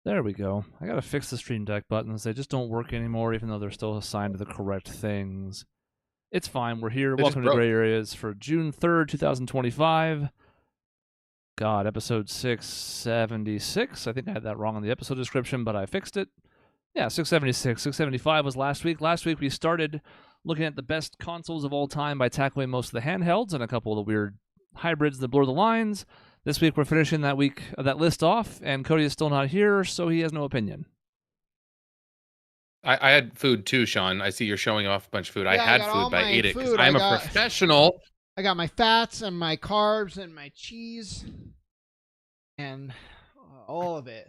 There we go. I gotta fix the Stream Deck buttons. They just don't work anymore, even though they're still assigned to the correct things. It's fine. We're here. They just Welcome to broke. Gray Areas for June 3rd, 2025. God, episode 676. I think I had that wrong in the episode description, but I fixed it. Yeah, 676. 675 was last week. Last week we started looking at the best consoles of all time by tackling most of the handhelds and a couple of the weird hybrids that blur the lines. This week we're finishing that list off, and Cody is still not here, so he has no opinion. I had food too, Sean. I see you're showing off a bunch of food. I Yeah, I had got food, all but I my ate it because food. I'm I a got- professional. I got my fats and my carbs and my cheese and all of it.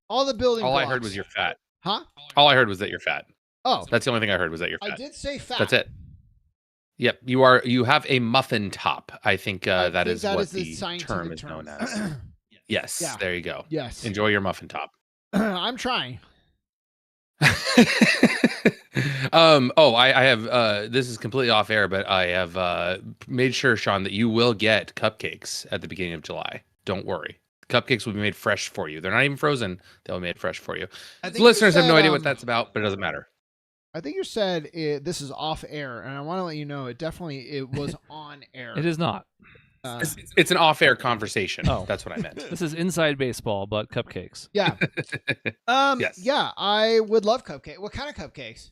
All the building All blocks. I heard was you're fat. Huh? All I heard was that you're fat. Oh, That's the only thing I heard was that you're fat. I did say fat. That's it. Yep, you are. You have a muffin top. I think I that think is that what is the the scientific term is term. known as. Yes, Yeah. there you go. Yes. Enjoy your muffin top. I'm trying. I have this is completely off air, but I have made sure, Sean, that you will get cupcakes at the beginning of July. Don't worry. Cupcakes will be made fresh for you. They're not even frozen. They'll be made fresh for you. I The think listeners you have no said, idea what that's about, but it doesn't matter. I think you said this is off air, and I want to let you know it was on air. It is not. It's an off-air conversation. Oh. That's what I meant. This is inside baseball, but cupcakes. Yeah. Yes. Yeah, I would love cupcake. What kind of cupcakes?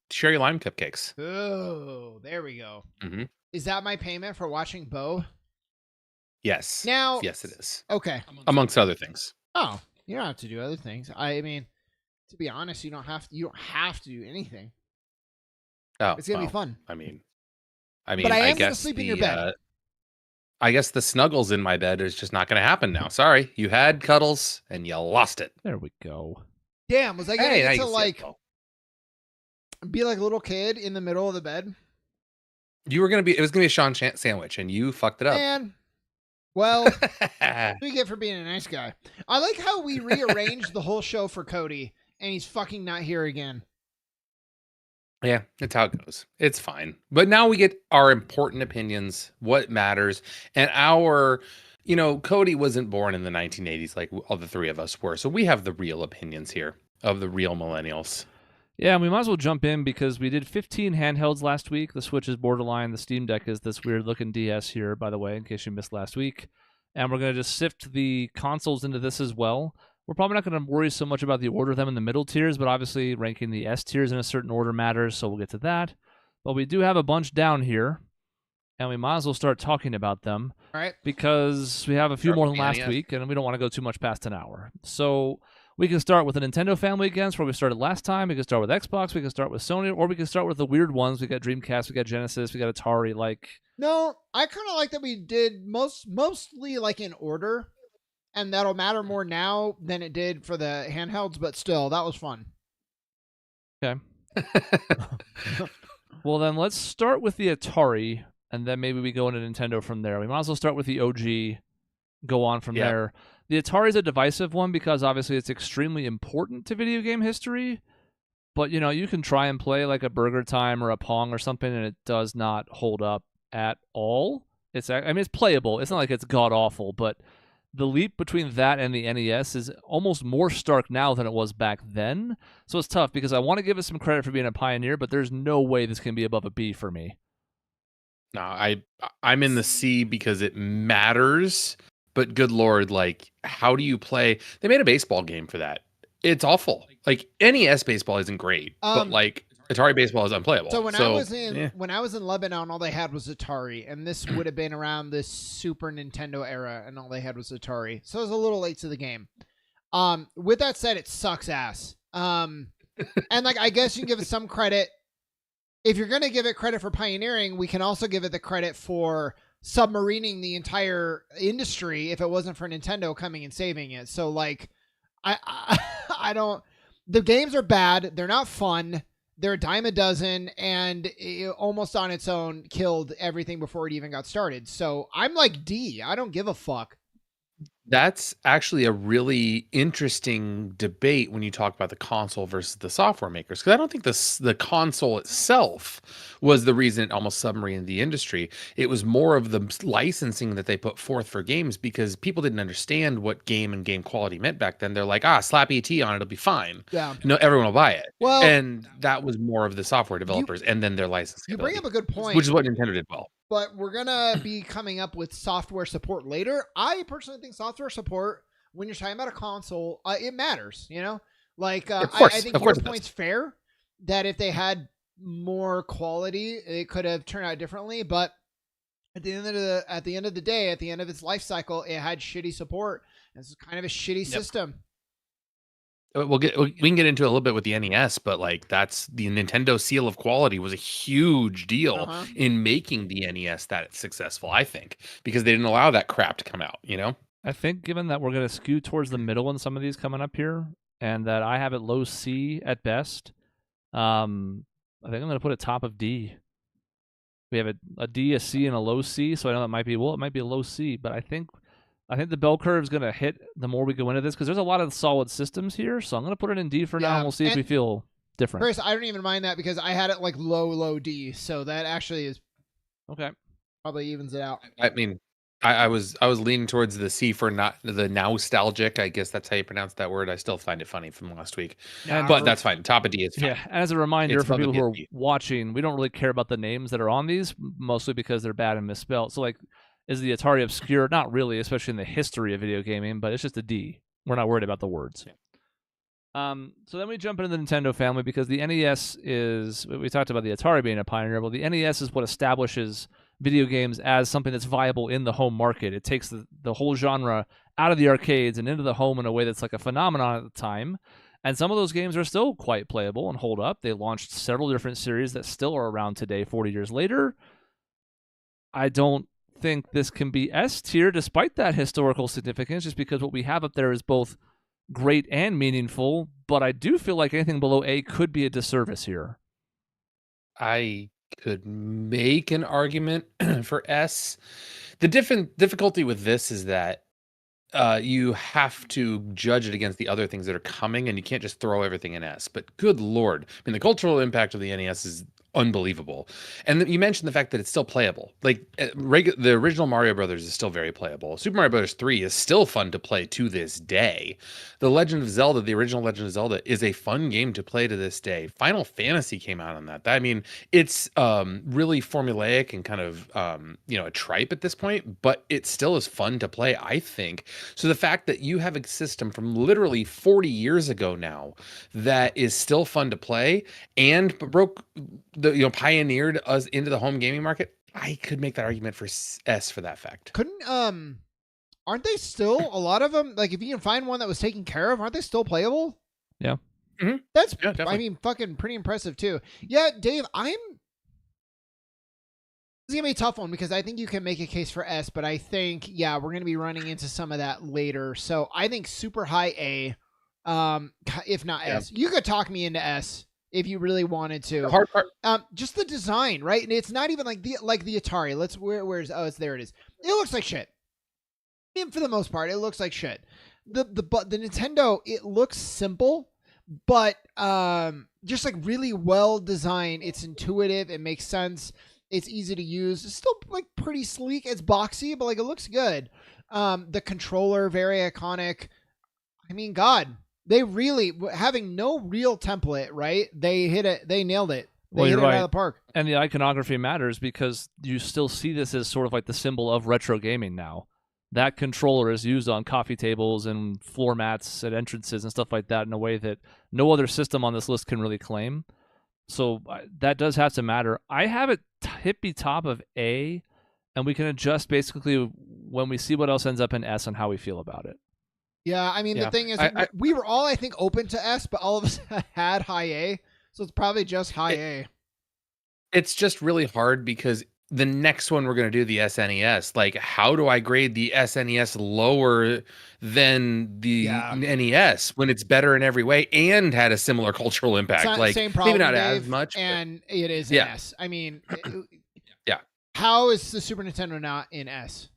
Cherry lime cupcakes. Oh, there we go. Mhm. Is that my payment for watching Bo? Yes. Now, Yes, it is. okay. Amongst other things. Oh, you don't have to do other things. I mean, to be honest, you don't have to do anything. Oh, It's gonna be well, fun. I mean, But I am gonna guess sleep in your bed. I guess the snuggles in my bed is just not going to happen now. Sorry, you had cuddles and you lost it. There we go. Damn, was I gonna Hey, get now to you can like sit, though. be like a little kid in the middle of the bed? You were gonna be. It was gonna be a Sean sandwich, and you fucked it up. Man, well, what do you get for being a nice guy? I like how we rearranged the whole show for Cody, and he's fucking not here again. Yeah, that's how it goes. It's fine. But now we get our important opinions, what matters, and Cody wasn't born in the 1980s like all the three of us were. So we have the real opinions here of the real millennials. Yeah, and we might as well jump in because we did 15 handhelds last week. The Switch is borderline. The Steam Deck is this weird-looking DS here, by the way, in case you missed last week. And we're going to just sift the consoles into this as well. We're probably not going to worry so much about the order of them in the middle tiers, but obviously ranking the S tiers in a certain order matters, so we'll get to that. But we do have a bunch down here, and we might as well start talking about them. All right. Because we have a few Start more with than the last NES. week, and we don't want to go too much past an hour. So we can start with the Nintendo family again, that's where we started last time. We can start with Xbox, we can start with Sony, or we can start with the weird ones. We got Dreamcast, we got Genesis, we got Atari, No, I kind of like that we did mostly like in order, and that'll matter more now than it did for the handhelds. But still, that was fun. Well, then let's start with the Atari, and then maybe we go into Nintendo from there. We might as well start with the OG, go on from Yeah. there. The Atari is a divisive one because obviously it's extremely important to video game history, but you can try and play like a Burger Time or a Pong or something, and it does not hold up at all. It's playable. It's not like it's god awful, but the leap between that and the NES is almost more stark now than it was back then. So it's tough because I want to give it some credit for being a pioneer, but there's no way this can be above a B for me. No, I'm in the C because it matters. But good Lord, like, how do you play? They made a baseball game for that. It's awful. Like, NES baseball isn't great, but like Atari baseball is unplayable. So when I was in Lebanon, all they had was Atari, and this would have been around the Super Nintendo era, and all they had was Atari. So it was a little late to the game. With that said, it sucks ass. And like I guess you can give it some credit. If you're gonna give it credit for pioneering, we can also give it the credit for submarining the entire industry if it wasn't for Nintendo coming and saving it. So like I don't, the games are bad, they're not fun, they're a dime a dozen, and it almost on its own killed everything before it even got started. So I'm like D. I don't give a fuck. That's actually a really interesting debate when you talk about the console versus the software makers, because I don't think the console itself was the reason it almost submarined the industry. It was more of the licensing that they put forth for games, because people didn't understand what game and game quality meant back then. They're like, slap ET on it, it'll be fine. Yeah. No, everyone will buy it. Well, And that was more of the software developers and then their licensing you bring up a good point, which is what Nintendo did well. But we're gonna be coming up with software support later. I personally think software support, when you're talking about a console, it matters. You know, like I think your point's fair. That if they had more quality, it could have turned out differently. But at the end of the day, at the end of its life cycle, it had shitty support. It's kind of a shitty system. We can get into it a little bit with the NES, but like that's the Nintendo seal of quality was a huge deal in making the NES that successful, I think, because they didn't allow that crap to come out, you know? I think given that we're going to skew towards the middle in some of these coming up here, and that I have it low C at best, I think I'm going to put it top of D. We have a D, a C, and a low C, so I know it might be a low C, but I think the bell curve is going to hit the more we go into this, because there's a lot of solid systems here. So I'm going to put it in D for now, and we'll see if we feel different. Chris, I don't even mind that, because I had it like low D. So that actually is okay. Probably evens it out. I mean, I was leaning towards the C for not the nostalgic. I guess that's how you pronounce that word. I still find it funny from last week, but that's fine. Top of D is fine. Yeah. And as a reminder for people who are watching, we don't really care about the names that are on these, mostly because they're bad and misspelled. So like, is the Atari obscure? Not really, especially in the history of video gaming, but it's just a D. We're not worried about the words. Yeah. So then we jump into the Nintendo family, because the NES is, we talked about the Atari being a pioneer, but the NES is what establishes video games as something that's viable in the home market. It takes the whole genre out of the arcades and into the home in a way that's like a phenomenon at the time. And some of those games are still quite playable and hold up. They launched several different series that still are around today, 40 years later. I don't think this can be S tier despite that historical significance, just because what we have up there is both great and meaningful, but I do feel like anything below A could be a disservice here. I could make an argument for S. The difficulty with this is that you have to judge it against the other things that are coming, and you can't just throw everything in S. But good Lord, I mean, the cultural impact of the NES is unbelievable. And you mentioned the fact that it's still playable. Like the original Mario Brothers is still very playable. Super Mario Brothers 3 is still fun to play to this day. The Legend of Zelda, the original Legend of Zelda, is a fun game to play to this day. Final Fantasy came out on that. I mean, it's really formulaic and kind of a tripe at this point, but it still is fun to play, I think. So the fact that you have a system from literally 40 years ago now that is still fun to play and pioneered us into the home gaming market, I could make that argument for S for that fact. Aren't they still a lot of them? Like, if you can find one that was taken care of, aren't they still playable? Yeah. Mm-hmm. That's, I mean, fucking pretty impressive too. Yeah, Dave, this is gonna be a tough one, because I think you can make a case for S, but I think, we're gonna be running into some of that later. So I think super high A, if not S. You could talk me into S if you really wanted to. The hard part, just the design, right? And it's not even like the Atari. There it is. It looks like shit. I mean, for the most part, it looks like shit. The Nintendo, it looks simple, but just like really well designed. It's intuitive. It makes sense. It's easy to use. It's still like pretty sleek. It's boxy, but like it looks good. The controller, very iconic. I mean, God, they really, having no real template, right? They hit it. They nailed it. They hit it out of the park. And the iconography matters, because you still see this as sort of like the symbol of retro gaming now. That controller is used on coffee tables and floor mats at entrances and stuff like that in a way that no other system on this list can really claim. So that does have to matter. I have it hippie top of A, and we can adjust basically when we see what else ends up in S and how we feel about it. Yeah, I mean, the thing is, we were all, I think, open to S, but all of us had high A, so it's probably just high A. It's just really hard, because the next one we're going to do, the SNES, like, how do I grade the SNES lower than the NES when it's better in every way and had a similar cultural impact? Like, same problem, maybe not Dave, as much, and it is an S. I mean, yeah. How is the Super Nintendo not in S?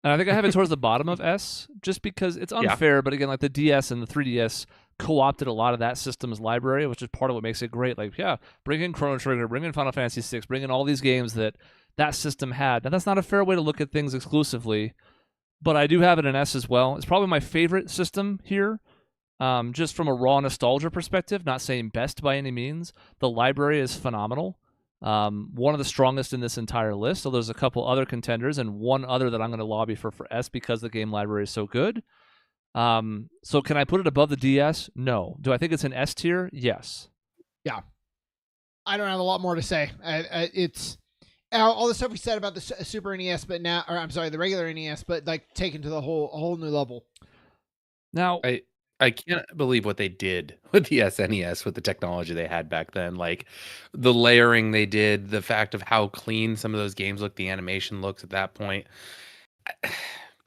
And I think I have it towards the bottom of S, just because it's unfair. But again, like the DS and the 3DS co-opted a lot of that system's library, which is part of what makes it great. Like, yeah, bring in Chrono Trigger, bring in Final Fantasy VI, bring in all these games that system had. Now, that's not a fair way to look at things exclusively, but I do have it in S as well. It's probably my favorite system here, just from a raw nostalgia perspective, not saying best by any means. The library is phenomenal. One of the strongest in this entire list. So there's a couple other contenders and one other that I'm going to lobby for S because the game library is so good. So can I put it above the DS? No. Do I think it's an S tier? Yes. Yeah. I don't have a lot more to say. It's all the stuff we said about the Super NES, but now, or I'm sorry, the regular NES, but like taken to the whole new level. Now, I can't believe what they did with the SNES with the technology they had back then. Like the layering they did, the fact of how clean some of those games look, the animation looks at that point.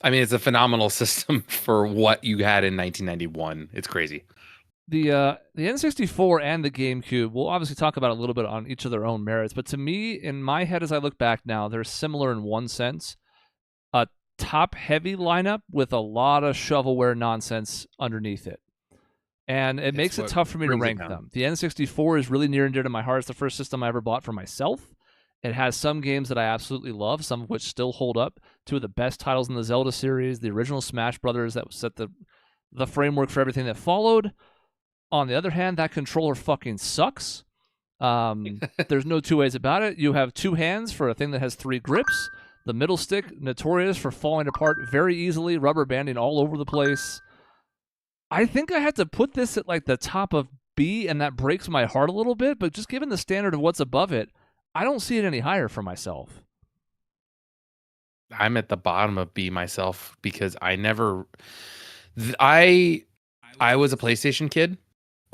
I mean, it's a phenomenal system for what you had in 1991. It's crazy. The N64 and the GameCube, we'll obviously talk about a little bit on each of their own merits, but to me, in my head as I look back now, they're similar in one sense. A top-heavy lineup with a lot of shovelware nonsense underneath it. And it makes it tough for me to rank them. The N64 is really near and dear to my heart. It's the first system I ever bought for myself. It has some games that I absolutely love, some of which still hold up. Two of the best titles in the Zelda series, the original Smash Brothers that set the framework for everything that followed. On the other hand, that controller fucking sucks. There's no two ways about it. You have two hands for a thing that has three grips. The middle stick, notorious for falling apart very easily, rubber banding all over the place. I think I have to put this at like the top of B, and that breaks my heart a little bit, but just given the standard of what's above it, I don't see it any higher for myself. I'm at the bottom of B myself because I was a PlayStation kid.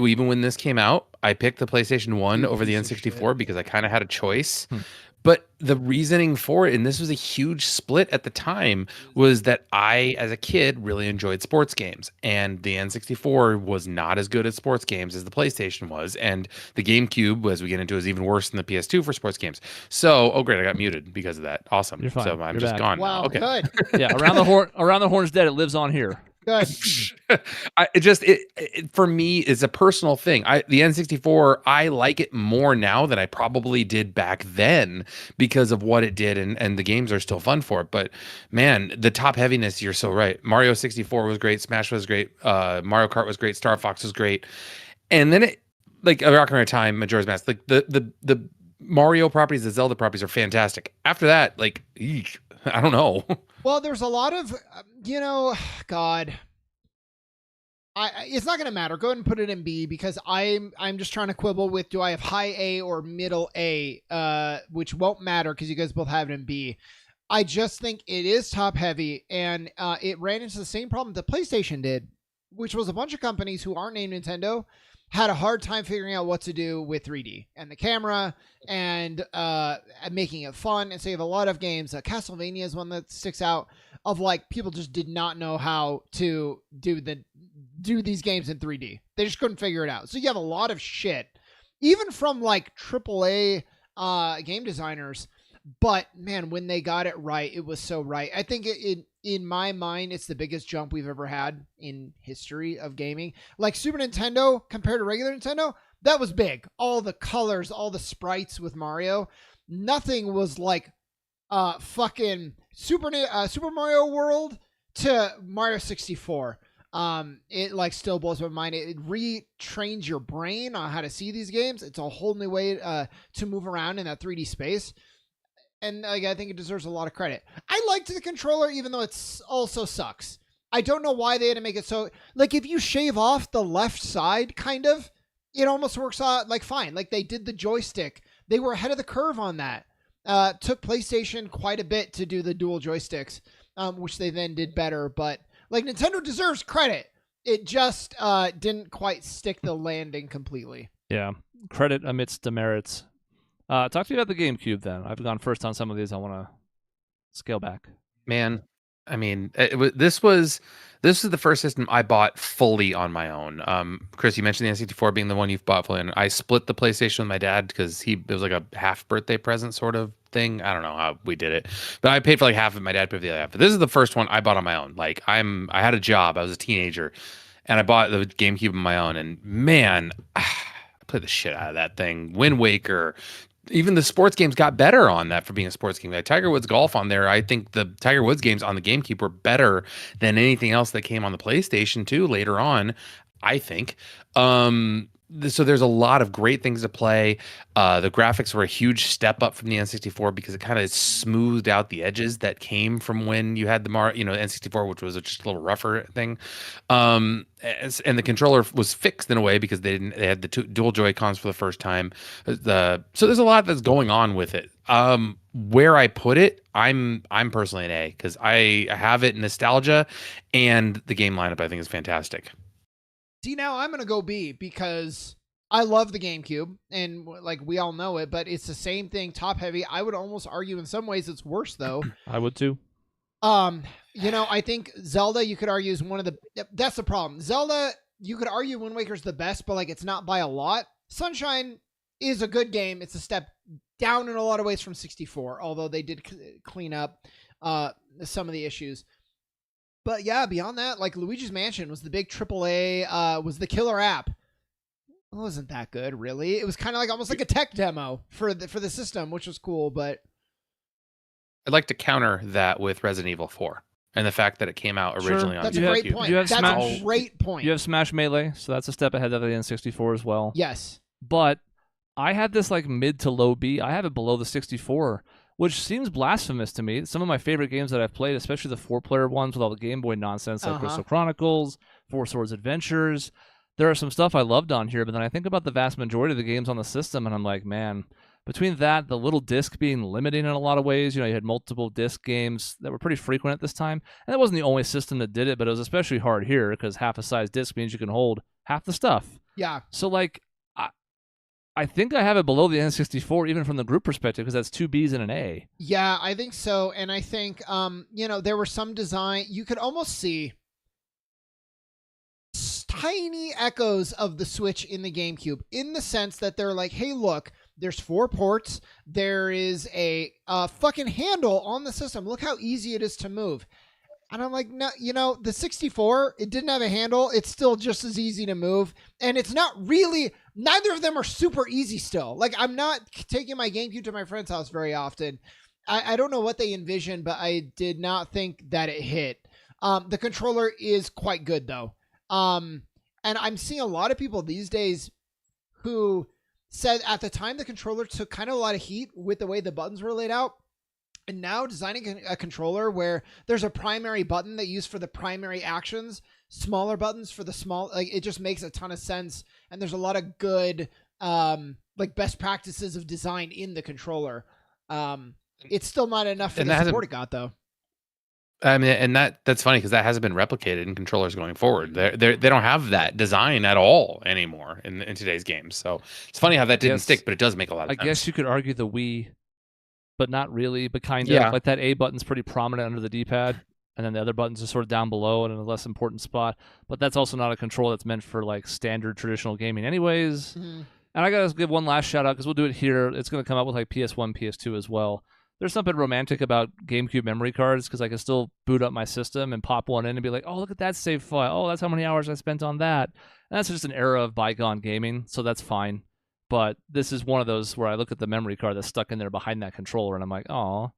Even when this came out, I picked the PlayStation 1 over the N64 because I kind of had a choice. But the reasoning for it, and this was a huge split at the time, was that I, as a kid, really enjoyed sports games. And the N64 was not as good at sports games as the PlayStation was. And the GameCube, as we get into, is even worse than the PS2 for sports games. So, oh great, I got muted because of that. Awesome. You're fine. So I'm You're just back. gone. Wow, Okay. good. Yeah, around the horn's dead. It lives on here. Good. For me, it's a personal thing. The N64, I like it more now than I probably did back then because of what it did, and the games are still fun for it. But man, the top heaviness, you're so right. Mario 64 was great, Smash was great, Mario Kart was great, Star Fox was great, and then it like Ocarina of Time, Majora's Mask, like the Mario properties, the Zelda properties are fantastic. After that, like, eek, I don't know. Well, there's a lot of, God. It's not going to matter. Go ahead and put it in B because I'm just trying to quibble with do I have high A or middle A, which won't matter because you guys both have it in B. I just think it is top heavy, and it ran into the same problem that PlayStation did, which was a bunch of companies who aren't named Nintendo had a hard time figuring out what to do with 3D and the camera and making it fun. And so you have a lot of games. Castlevania is one that sticks out of like people just did not know how to do these games in 3D. They just couldn't figure it out. So you have a lot of shit, even from like AAA game designers. But man, when they got it right, it was so right. I think in my mind, it's the biggest jump we've ever had in history of gaming. Like Super Nintendo compared to regular Nintendo, that was big. All the colors, all the sprites with Mario, nothing was like fucking Super Mario World to Mario 64. It like still blows my mind. It retrains your brain on how to see these games. It's a whole new way to move around in that 3D space. And like, I think it deserves a lot of credit. I liked the controller, even though it also sucks. I don't know why they had to make it so... Like, if you shave off the left side, kind of, it almost works out, like, fine. Like, they did the joystick. They were ahead of the curve on that. Took PlayStation quite a bit to do the dual joysticks, which they then did better. But, like, Nintendo deserves credit. It just didn't quite stick the landing completely. Yeah, credit amidst demerits. Talk to me about the GameCube then. I've gone first on some of these. I want to scale back. Man, I mean, this was the first system I bought fully on my own. Chris, you mentioned the N64 being the one you've bought fully, and I split the PlayStation with my dad because it was like a half birthday present sort of thing. I don't know how we did it, but I paid for like half of it. My dad paid for the other half. But this is the first one I bought on my own. Like I had a job. I was a teenager, and I bought the GameCube on my own. And man, I played the shit out of that thing. Wind Waker. Even the sports games got better on that for being a sports game. Like Tiger Woods Golf on there, I think the Tiger Woods games on the GameCube were better than anything else that came on the PlayStation 2 later on, I think. So there's a lot of great things to play. The graphics were a huge step up from the N64 because it kind of smoothed out the edges that came from when you had the N64, which was just a little rougher thing. And the controller was fixed in a way because they had the dual Joy-Cons for the first time. So there's a lot that's going on with it. Where I put it, I'm personally an A because I have it in nostalgia, and the game lineup I think is fantastic. See, now I'm going to go B because I love the GameCube, and like we all know it, but it's the same thing, top heavy. I would almost argue in some ways it's worse though. I would too. I think Zelda, you could argue, is one of the, that's the problem. Zelda, you could argue Wind Waker's the best, but like it's not by a lot. Sunshine is a good game. It's a step down in a lot of ways from 64, although they did clean up some of the issues. But yeah, beyond that, like Luigi's Mansion was the big AAA, was the killer app. It wasn't that good, really. It was kind of like almost like a tech demo for the system, which was cool. But I'd like to counter that with Resident Evil 4 and the fact that it came out originally on that's a great point. That's a great point. You have Smash Melee, so that's a step ahead of the N64 as well. Yes, but I had this like mid to low B. I have it below the 64. Which seems blasphemous to me. Some of my favorite games that I've played, especially the 4-player ones with all the Game Boy nonsense, like Crystal Chronicles, Four Swords Adventures. There are some stuff I loved on here, but then I think about the vast majority of the games on the system, and I'm like, man, between that, the little disc being limiting in a lot of ways, you had multiple disc games that were pretty frequent at this time, and that wasn't the only system that did it, but it was especially hard here because half a size disc means you can hold half the stuff. Yeah. So, like, I think I have it below the N64, even from the group perspective, because that's 2 Bs and an A. Yeah, I think so. And I think, there were some design, you could almost see tiny echoes of the Switch in the GameCube, in the sense that they're like, hey, look, there's 4 ports. There is a fucking handle on the system. Look how easy it is to move. And I'm like, no, the 64, it didn't have a handle. It's still just as easy to move. And it's not really, neither of them are super easy still. Like, I'm not taking my GameCube to my friend's house very often. I don't know what they envisioned, but I did not think that it hit. The controller is quite good, though. And I'm seeing a lot of people these days who said at the time the controller took kind of a lot of heat with the way the buttons were laid out. And now designing a controller where there's a primary button that you use for the primary actions, smaller buttons for the small, like it just makes a ton of sense. And there's a lot of good, like best practices of design in the controller. It's still not enough for the support it got though. I mean, and that's funny because that hasn't been replicated in controllers going forward. They don't have that design at all anymore in today's games. So it's funny how that didn't stick, but it does make a lot of sense. I guess you could argue the Wii, but not really, but kind of. Yeah. Like that A button's pretty prominent under the D-pad, and then the other buttons are sort of down below and in a less important spot. But that's also not a control that's meant for like standard traditional gaming anyways. Mm-hmm. And I gotta give one last shout out because we'll do it here. It's gonna come out with like PS1, PS2 as well. There's something romantic about GameCube memory cards because I can still boot up my system and pop one in and be like, oh, look at that save file. Oh, that's how many hours I spent on that. And that's just an era of bygone gaming, so that's fine. But this is one of those where I look at the memory card that's stuck in there behind that controller, and I'm like, oh.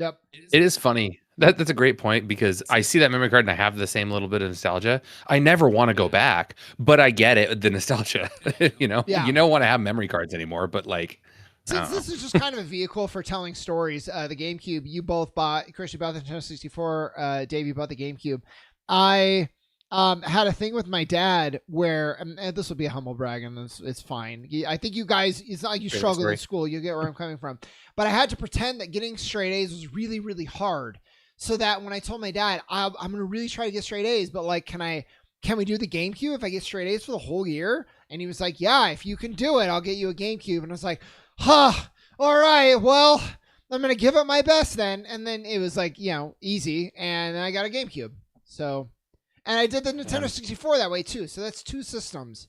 Yep. It is funny. That's a great point because I see that memory card and I have the same little bit of nostalgia. I never want to go back, but I get it, the nostalgia. You don't want to have memory cards anymore, but like. Since this is just kind of a vehicle for telling stories, the GameCube, you both bought, Chris, you bought the Nintendo 64, Dave, you bought the GameCube. I had a thing with my dad where, and this will be a humble brag, and it's fine. I think you guys, it's not like you struggle in school. You get where I'm coming from. But I had to pretend that getting straight A's was really, really hard. So that when I told my dad, I'm going to really try to get straight A's, but like, can we do the GameCube if I get straight A's for the whole year? And he was like, yeah, if you can do it, I'll get you a GameCube. And I was like, all right, well, I'm gonna give it my best then. And then it was like, easy. And then I got a GameCube. So, and I did the Nintendo 64 that way too. So that's 2 systems.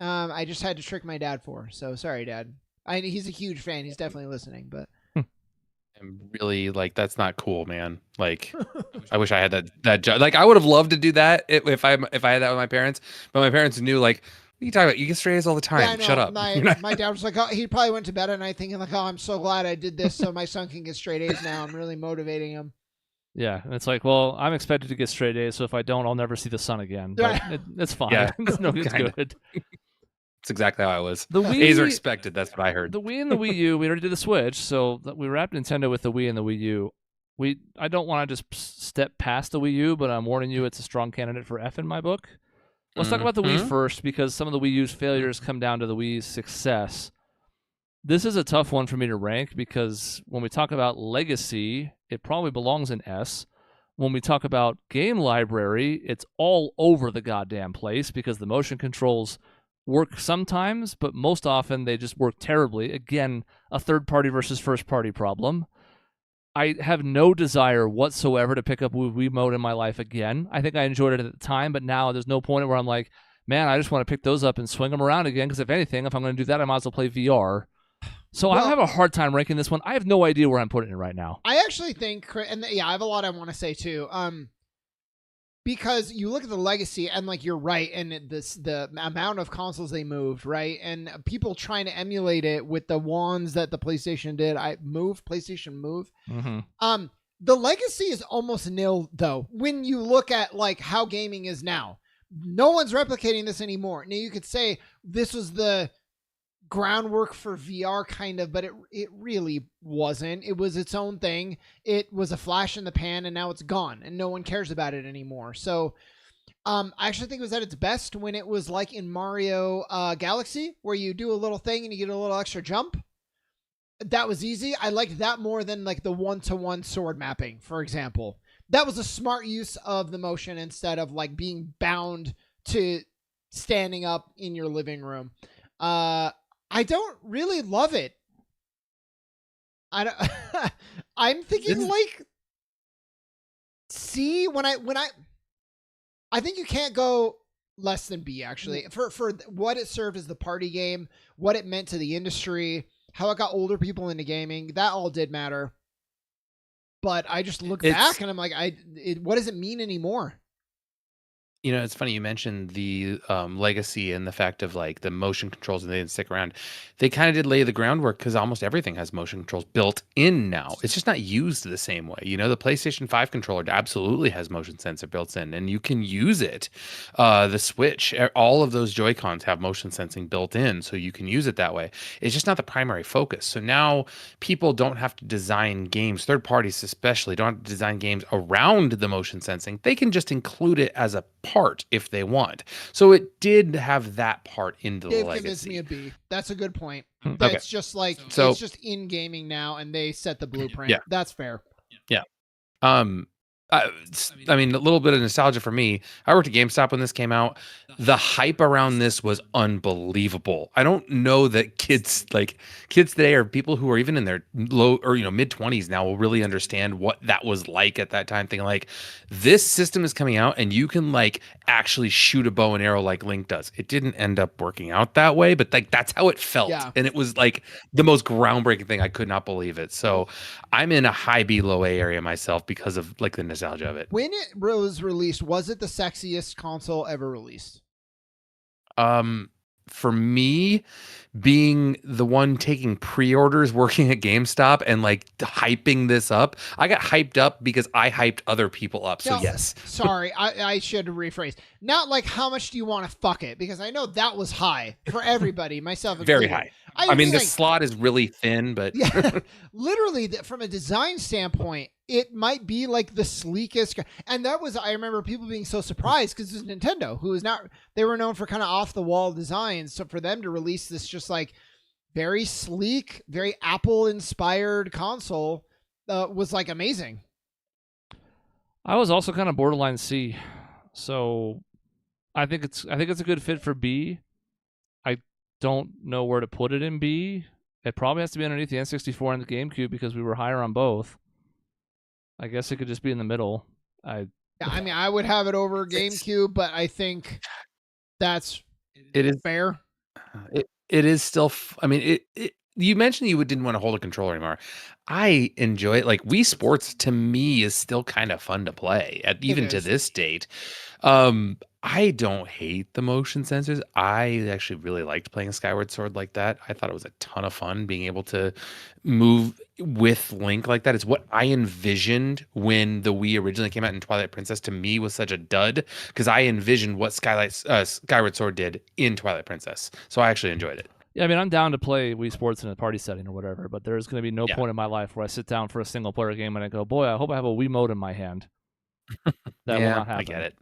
I just had to trick my dad for. So sorry, Dad. He's a huge fan. He's definitely listening, but. I'm really like, that's not cool, man. Like, I wish I had that job. Like, I would have loved to do that if I had that with my parents, but my parents knew, like, what are you talking about? You get straight A's all the time. Yeah, Shut up. My dad was like, oh, he probably went to bed at night thinking like, oh, I'm so glad I did this so my son can get straight A's now. I'm really motivating him. Yeah, and it's like, well, I'm expected to get straight A's, so if I don't, I'll never see the sun again. But it's fine. Yeah. It's good. That's exactly how it was. The Wii, A's are expected. That's what I heard. The Wii and the Wii U, we already did the Switch, so we wrapped Nintendo with the Wii and the Wii U. I don't want to just step past the Wii U, but I'm warning you, it's a strong candidate for F in my book. Let's talk about the Wii first, because some of the Wii U's failures come down to the Wii's success. This is a tough one for me to rank, because when we talk about legacy, it probably belongs in S. When we talk about game library, it's all over the goddamn place, because the motion controls work sometimes, but most often they just work terribly. Again, a third-party versus first-party problem. I have no desire whatsoever to pick up Wii mode in my life again. I think I enjoyed it at the time, but now there's no point where I'm like, man, I just want to pick those up and swing them around again, because if anything, if I'm going to do that, I might as well play VR. So I have a hard time ranking this one. I have no idea where I'm putting it right now. I actually think, and yeah, I have a lot I want to say too. Because you look at the legacy, and like you're right, and the amount of consoles they moved, right, and people trying to emulate it with the wands that the PlayStation did. PlayStation Move. Mm-hmm. The legacy is almost nil though. When you look at like how gaming is now, no one's replicating this anymore. Now you could say this was the groundwork for VR kind of, but it really wasn't. It was its own thing. It was a flash in the pan, and now it's gone and no one cares about it anymore. So I actually think it was at its best when it was like in Mario Galaxy, where you do a little thing and you get a little extra jump. That was easy. I liked that more than like the 1-to-1 sword mapping, for example. That was a smart use of the motion instead of like being bound to standing up in your living room. I don't really love it. I'm thinking like C when I think you can't go less than B actually for what it served as the party game, what it meant to the industry, how it got older people into gaming. That all did matter. But I just look back and I'm like, what does it mean anymore? You know, it's funny you mentioned the legacy and the fact of like the motion controls, and they didn't stick around. They kind of did lay the groundwork, because almost everything has motion controls built in now. It's just not used the same way. You know, the PlayStation 5 controller absolutely has motion sensor built in, and you can use it. The Switch, all of those Joy-Cons have motion sensing built in, so you can use it that way. It's just not the primary focus. So now people don't have to design games, third parties especially, don't have to design games around the motion sensing. They can just include it as a part if they want. So it did have that part into the legacy. Convinced me a B. That's a good point. Okay. It's just like it's just in gaming now, and they set the blueprint. Yeah. That's fair. Yeah. I mean, a little bit of nostalgia for me. I worked at GameStop when this came out. The hype around this was unbelievable. I don't know that kids today, or people who are even in their low or mid 20s now, will really understand what that was like at that time. Thinking like, this system is coming out and you can like actually shoot a bow and arrow like Link does. It didn't end up working out that way, but like that's how it felt. Yeah. And it was like the most groundbreaking thing. I could not believe it. So I'm in a high B, low A area myself because of like the nostalgia of it. When it was released, was it the sexiest console ever released? For me, being the one taking pre-orders, working at GameStop, and like hyping this up, I got hyped up because I hyped other people up. So yes. Sorry, I should rephrase. Not like how much do you want to fuck it? Because I know that was high for everybody, myself included. Very high. I mean, the slot is really thin, but yeah, literally from a design standpoint, it might be like the sleekest. And that was, I remember people being so surprised because it was Nintendo, who is not, they were known for kind of off the wall designs. So for them to release this just like very sleek, very Apple inspired console was like amazing. I was also kind of borderline C. So I think it's a good fit for B. I don't know where to put it in B. It probably has to be underneath the N64 and the GameCube because we were higher on both. I guess it could just be in the middle. Yeah, I mean, I would have it over GameCube, but I think it is fair. It is still. I mean, you mentioned you didn't want to hold a controller anymore. I enjoy it. Like Wii Sports to me is still kind of fun to play even to this date. I don't hate the motion sensors. I actually really liked playing Skyward Sword like that. I thought it was a ton of fun being able to move with Link like that. It's what I envisioned when the Wii originally came out, and Twilight Princess to me was such a dud because I envisioned what Skyward Sword did in Twilight Princess. So I actually enjoyed it. Yeah, I mean, I'm down to play Wii Sports in a party setting or whatever, but there's going to be no point in my life where I sit down for a single player game and I go, boy, I hope I have a Wii Mode in my hand. That will not happen. I get it.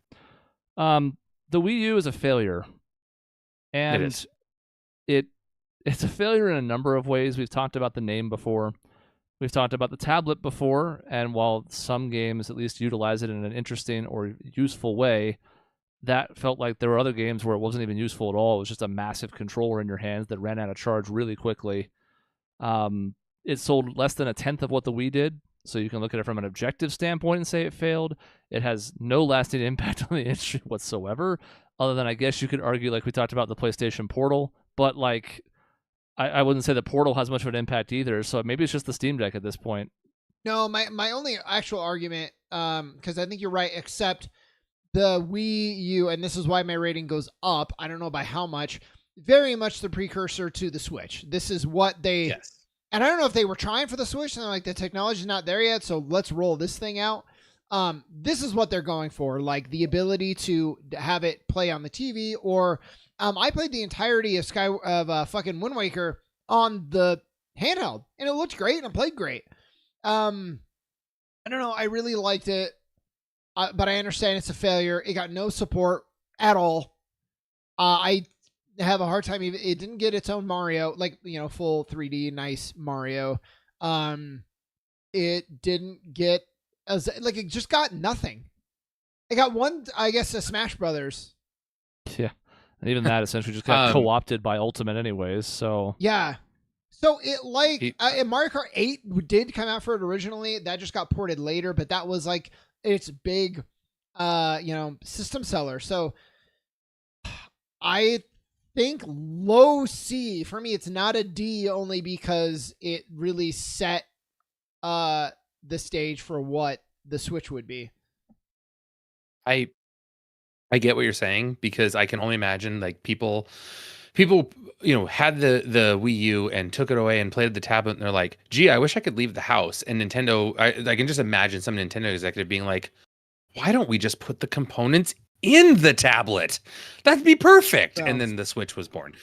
The Wii U is a failure, and it's a failure in a number of ways. We've talked about the name before. We've talked about the tablet before, and while some games at least utilize it in an interesting or useful way, that felt like there were other games where it wasn't even useful at all. It was just a massive controller in your hands that ran out of charge really quickly. It sold less than a tenth of what the Wii did, so you can look at it from an objective standpoint and say it failed. It has no lasting impact on the industry whatsoever, other than I guess you could argue, like we talked about, the PlayStation Portal, but like I wouldn't say the Portal has much of an impact either, so maybe it's just the Steam Deck at this point. No, my only actual argument, because I think you're right, except the Wii U, and this is why my rating goes up, I don't know by how much, very much the precursor to the Switch. This is what they... Yes. And I don't know if they were trying for the Switch and like the technology's not there yet, so let's roll this thing out. This is what they're going for, like the ability to have it play on the TV, or I played the entirety of fucking Wind Waker on the handheld, and it looked great and it played great. I don't know, I really liked it, but I understand it's a failure. It got no support at all. I have a hard time. It didn't get its own Mario, like, full 3D nice Mario. It didn't get it just got nothing. It got one, I guess, a Smash Brothers. Yeah, and even that essentially just got co-opted by Ultimate anyways. So yeah, so it Mario Kart 8 did come out for it originally. That just got ported later, but that was like its big, system seller. So I think low C for me. It's not a D only because it really set the stage for what the Switch would be. I get what you're saying, because I can only imagine like people had the Wii U and took it away and played the tablet, and they're like, gee, I wish I could leave the house. And Nintendo, I can just imagine some Nintendo executive being like, why don't we just put the components in the tablet? That'd be perfect. And then the Switch was born.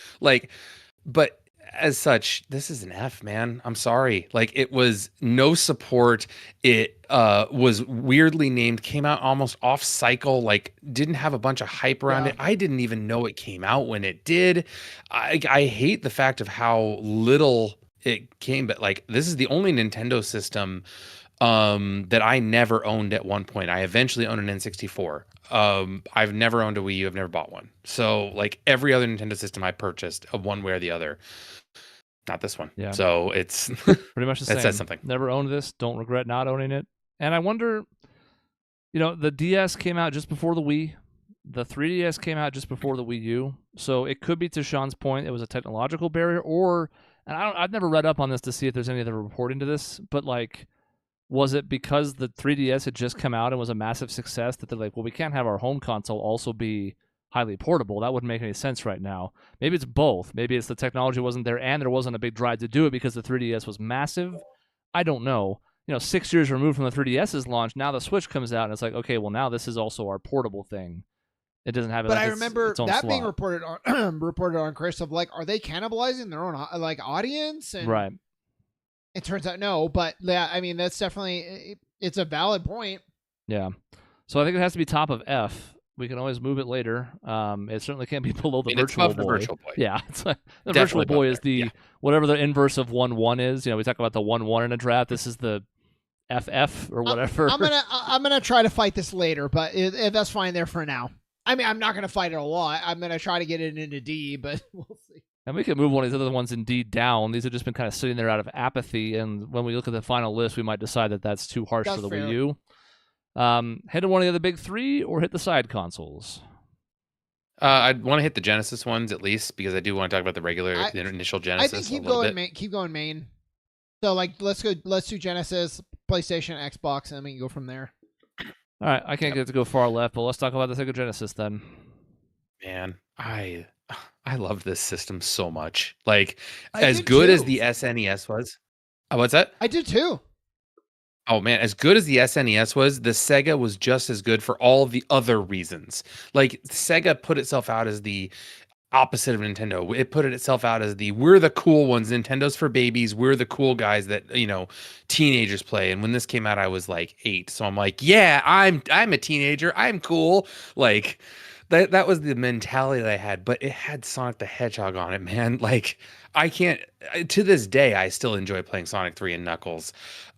But as such, this is an F, man. I'm sorry. Like, it was no support. It was weirdly named, came out almost off cycle, like didn't have a bunch of hype around it. I didn't even know it came out when it did. I hate the fact of how little it came, but like, this is the only Nintendo system that I never owned at one point. I eventually owned an N64. I've never owned a Wii U. I've never bought one. So like every other Nintendo system I purchased, one way or the other, not this one. Yeah. So it's pretty much the same. That says something. Never owned this. Don't regret not owning it. And I wonder, the DS came out just before the Wii. The 3DS came out just before the Wii U. So it could be, to Sean's point, it was a technological barrier, and I've never read up on this to see if there's any other reporting to this, but like, was it because the 3DS had just come out and was a massive success that they're like, well, we can't have our home console also be highly portable? That wouldn't make any sense right now. Maybe it's both. Maybe it's the technology wasn't there and there wasn't a big drive to do it because the 3DS was massive. I don't know. 6 years removed from the 3DS's launch, now the Switch comes out and it's like, okay, well, now this is also our portable thing. It doesn't have it. But I remember its own that slot. being reported on Chris of like, are they cannibalizing their own audience? And right. It turns out no, but yeah, I mean, that's definitely, it's a valid point. Yeah. So I think it has to be top of F. We can always move it later. It certainly can't be below the Virtual Boy. The Virtual Boy. Yeah. The Definitely Virtual Boy is the whatever the inverse of 1-1 is. We talk about the 1-1 in a draft. This is the FF or whatever. I'm gonna try to fight this later, but if that's fine there for now. I mean, I'm not gonna fight it a lot. I'm gonna try to get it into D, but we'll see. And we can move one of these other ones indeed down. These have just been kind of sitting there out of apathy. And when we look at the final list, we might decide that that's too harsh for the fair. Wii U. Hit one of the other big three or hit the side consoles? I'd want to hit the Genesis ones at least because I do want to talk about the initial Genesis. I think keep going main. So like let's do Genesis, PlayStation, Xbox, and then we can go from there. All right, I can't get to go far left, but let's talk about the Sega Genesis then. Man, I love this system so much. Like as good as the SNES was. What's that? I did too. Oh man, as good as the SNES was, the Sega was just as good for all the other reasons. Like Sega put itself out as the opposite of Nintendo. It put itself out as we're the cool ones. Nintendo's for babies. We're the cool guys that, teenagers play. And when this came out, I was like 8. So I'm like, yeah, I'm a teenager. I'm cool. Like that was the mentality that I had, but it had Sonic the Hedgehog on it, man. Like to this day, I still enjoy playing Sonic 3 and Knuckles.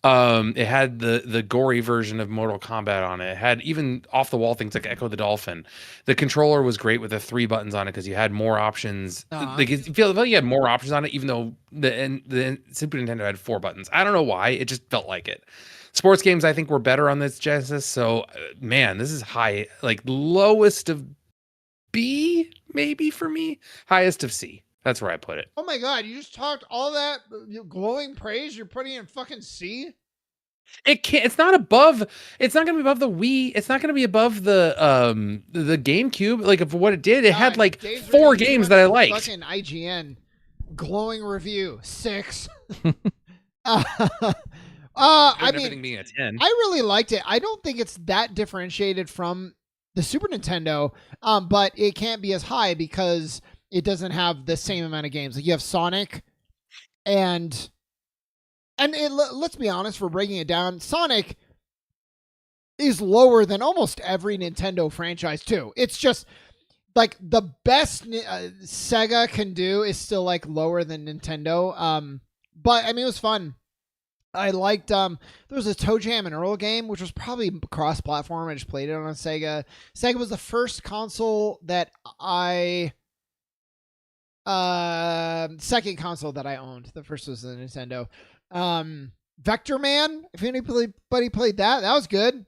It had the gory version of Mortal Kombat on it. It had even off the wall things like Echo the Dolphin. The controller was great with the 3 buttons on it because you had more options. Like it felt like you had more options on it, even though the Super Nintendo had 4 buttons. I don't know why. It just felt like it. Sports games, I think, were better on this Genesis. So, man, this is high, like lowest of B, maybe for me, highest of C. That's where I put it. Oh my god, you just talked all that glowing praise. You're putting in fucking C. It can't. It's not above. It's not going to be above the Wii. It's not going to be above the GameCube. Like of what it did, it had like 4 games that I liked. Fucking IGN glowing review 6. I mean, being a 10. I really liked it. I don't think it's that differentiated from the Super Nintendo, but it can't be as high because it doesn't have the same amount of games. Like you have Sonic, and let's be honest, for breaking it down, Sonic is lower than almost every Nintendo franchise too. It's just like the best Sega can do is still like lower than Nintendo. But I mean, it was fun. I liked there was a Toe Jam and Earl game, which was probably cross-platform. I just played it on a Sega. Sega was the first console that second console that I owned. The first was the Nintendo. Vector Man, if anybody played that was good.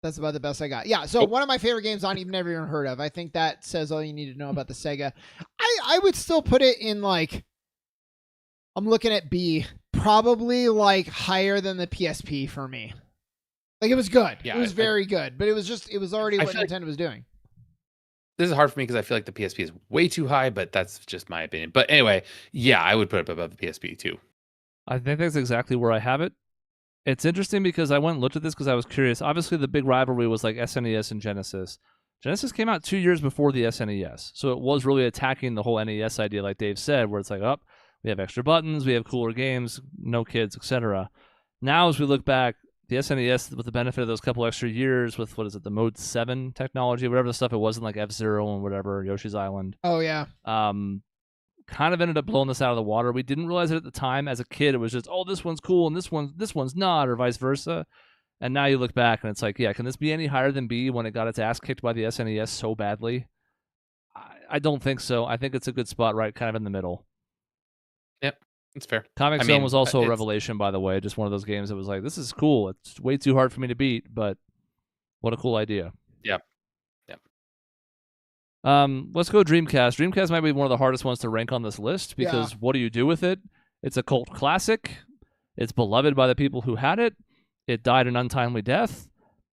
That's about the best I got. Yeah, so one of my favorite games you've never even heard of. I think that says all you need to know about the Sega. I would still put it in like, I'm looking at B, probably like higher than the PSP for me. Like it was good. Yeah, it was very good, but it was already what Nintendo was doing. This is hard for me because I feel like the PSP is way too high, but that's just my opinion. But anyway, yeah, I would put it above the PSP too. I think that's exactly where I have it. It's interesting because I went and looked at this because I was curious. Obviously, the big rivalry was like SNES and Genesis. Genesis came out 2 years before the SNES, so it was really attacking the whole NES idea, like Dave said, where it's like, we have extra buttons, we have cooler games, no kids, etc. Now, as we look back, the SNES, with the benefit of those couple extra years with, the Mode 7 technology, whatever the stuff it was in like F-Zero and whatever, Yoshi's Island. Oh, yeah. Kind of ended up blowing this out of the water. We didn't realize it at the time. As a kid, it was just, this one's cool and this one's not, or vice versa. And now you look back and it's like, yeah, can this be any higher than B when it got its ass kicked by the SNES so badly? I don't think so. I think it's a good spot right kind of in the middle. Yep, that's fair. Comic Zone was also a revelation, by the way. Just one of those games that was like, this is cool. It's way too hard for me to beat, but what a cool idea. Yep. Let's go Dreamcast. Dreamcast might be one of the hardest ones to rank on this list because what do you do with it? It's a cult classic. It's beloved by the people who had it. It died an untimely death.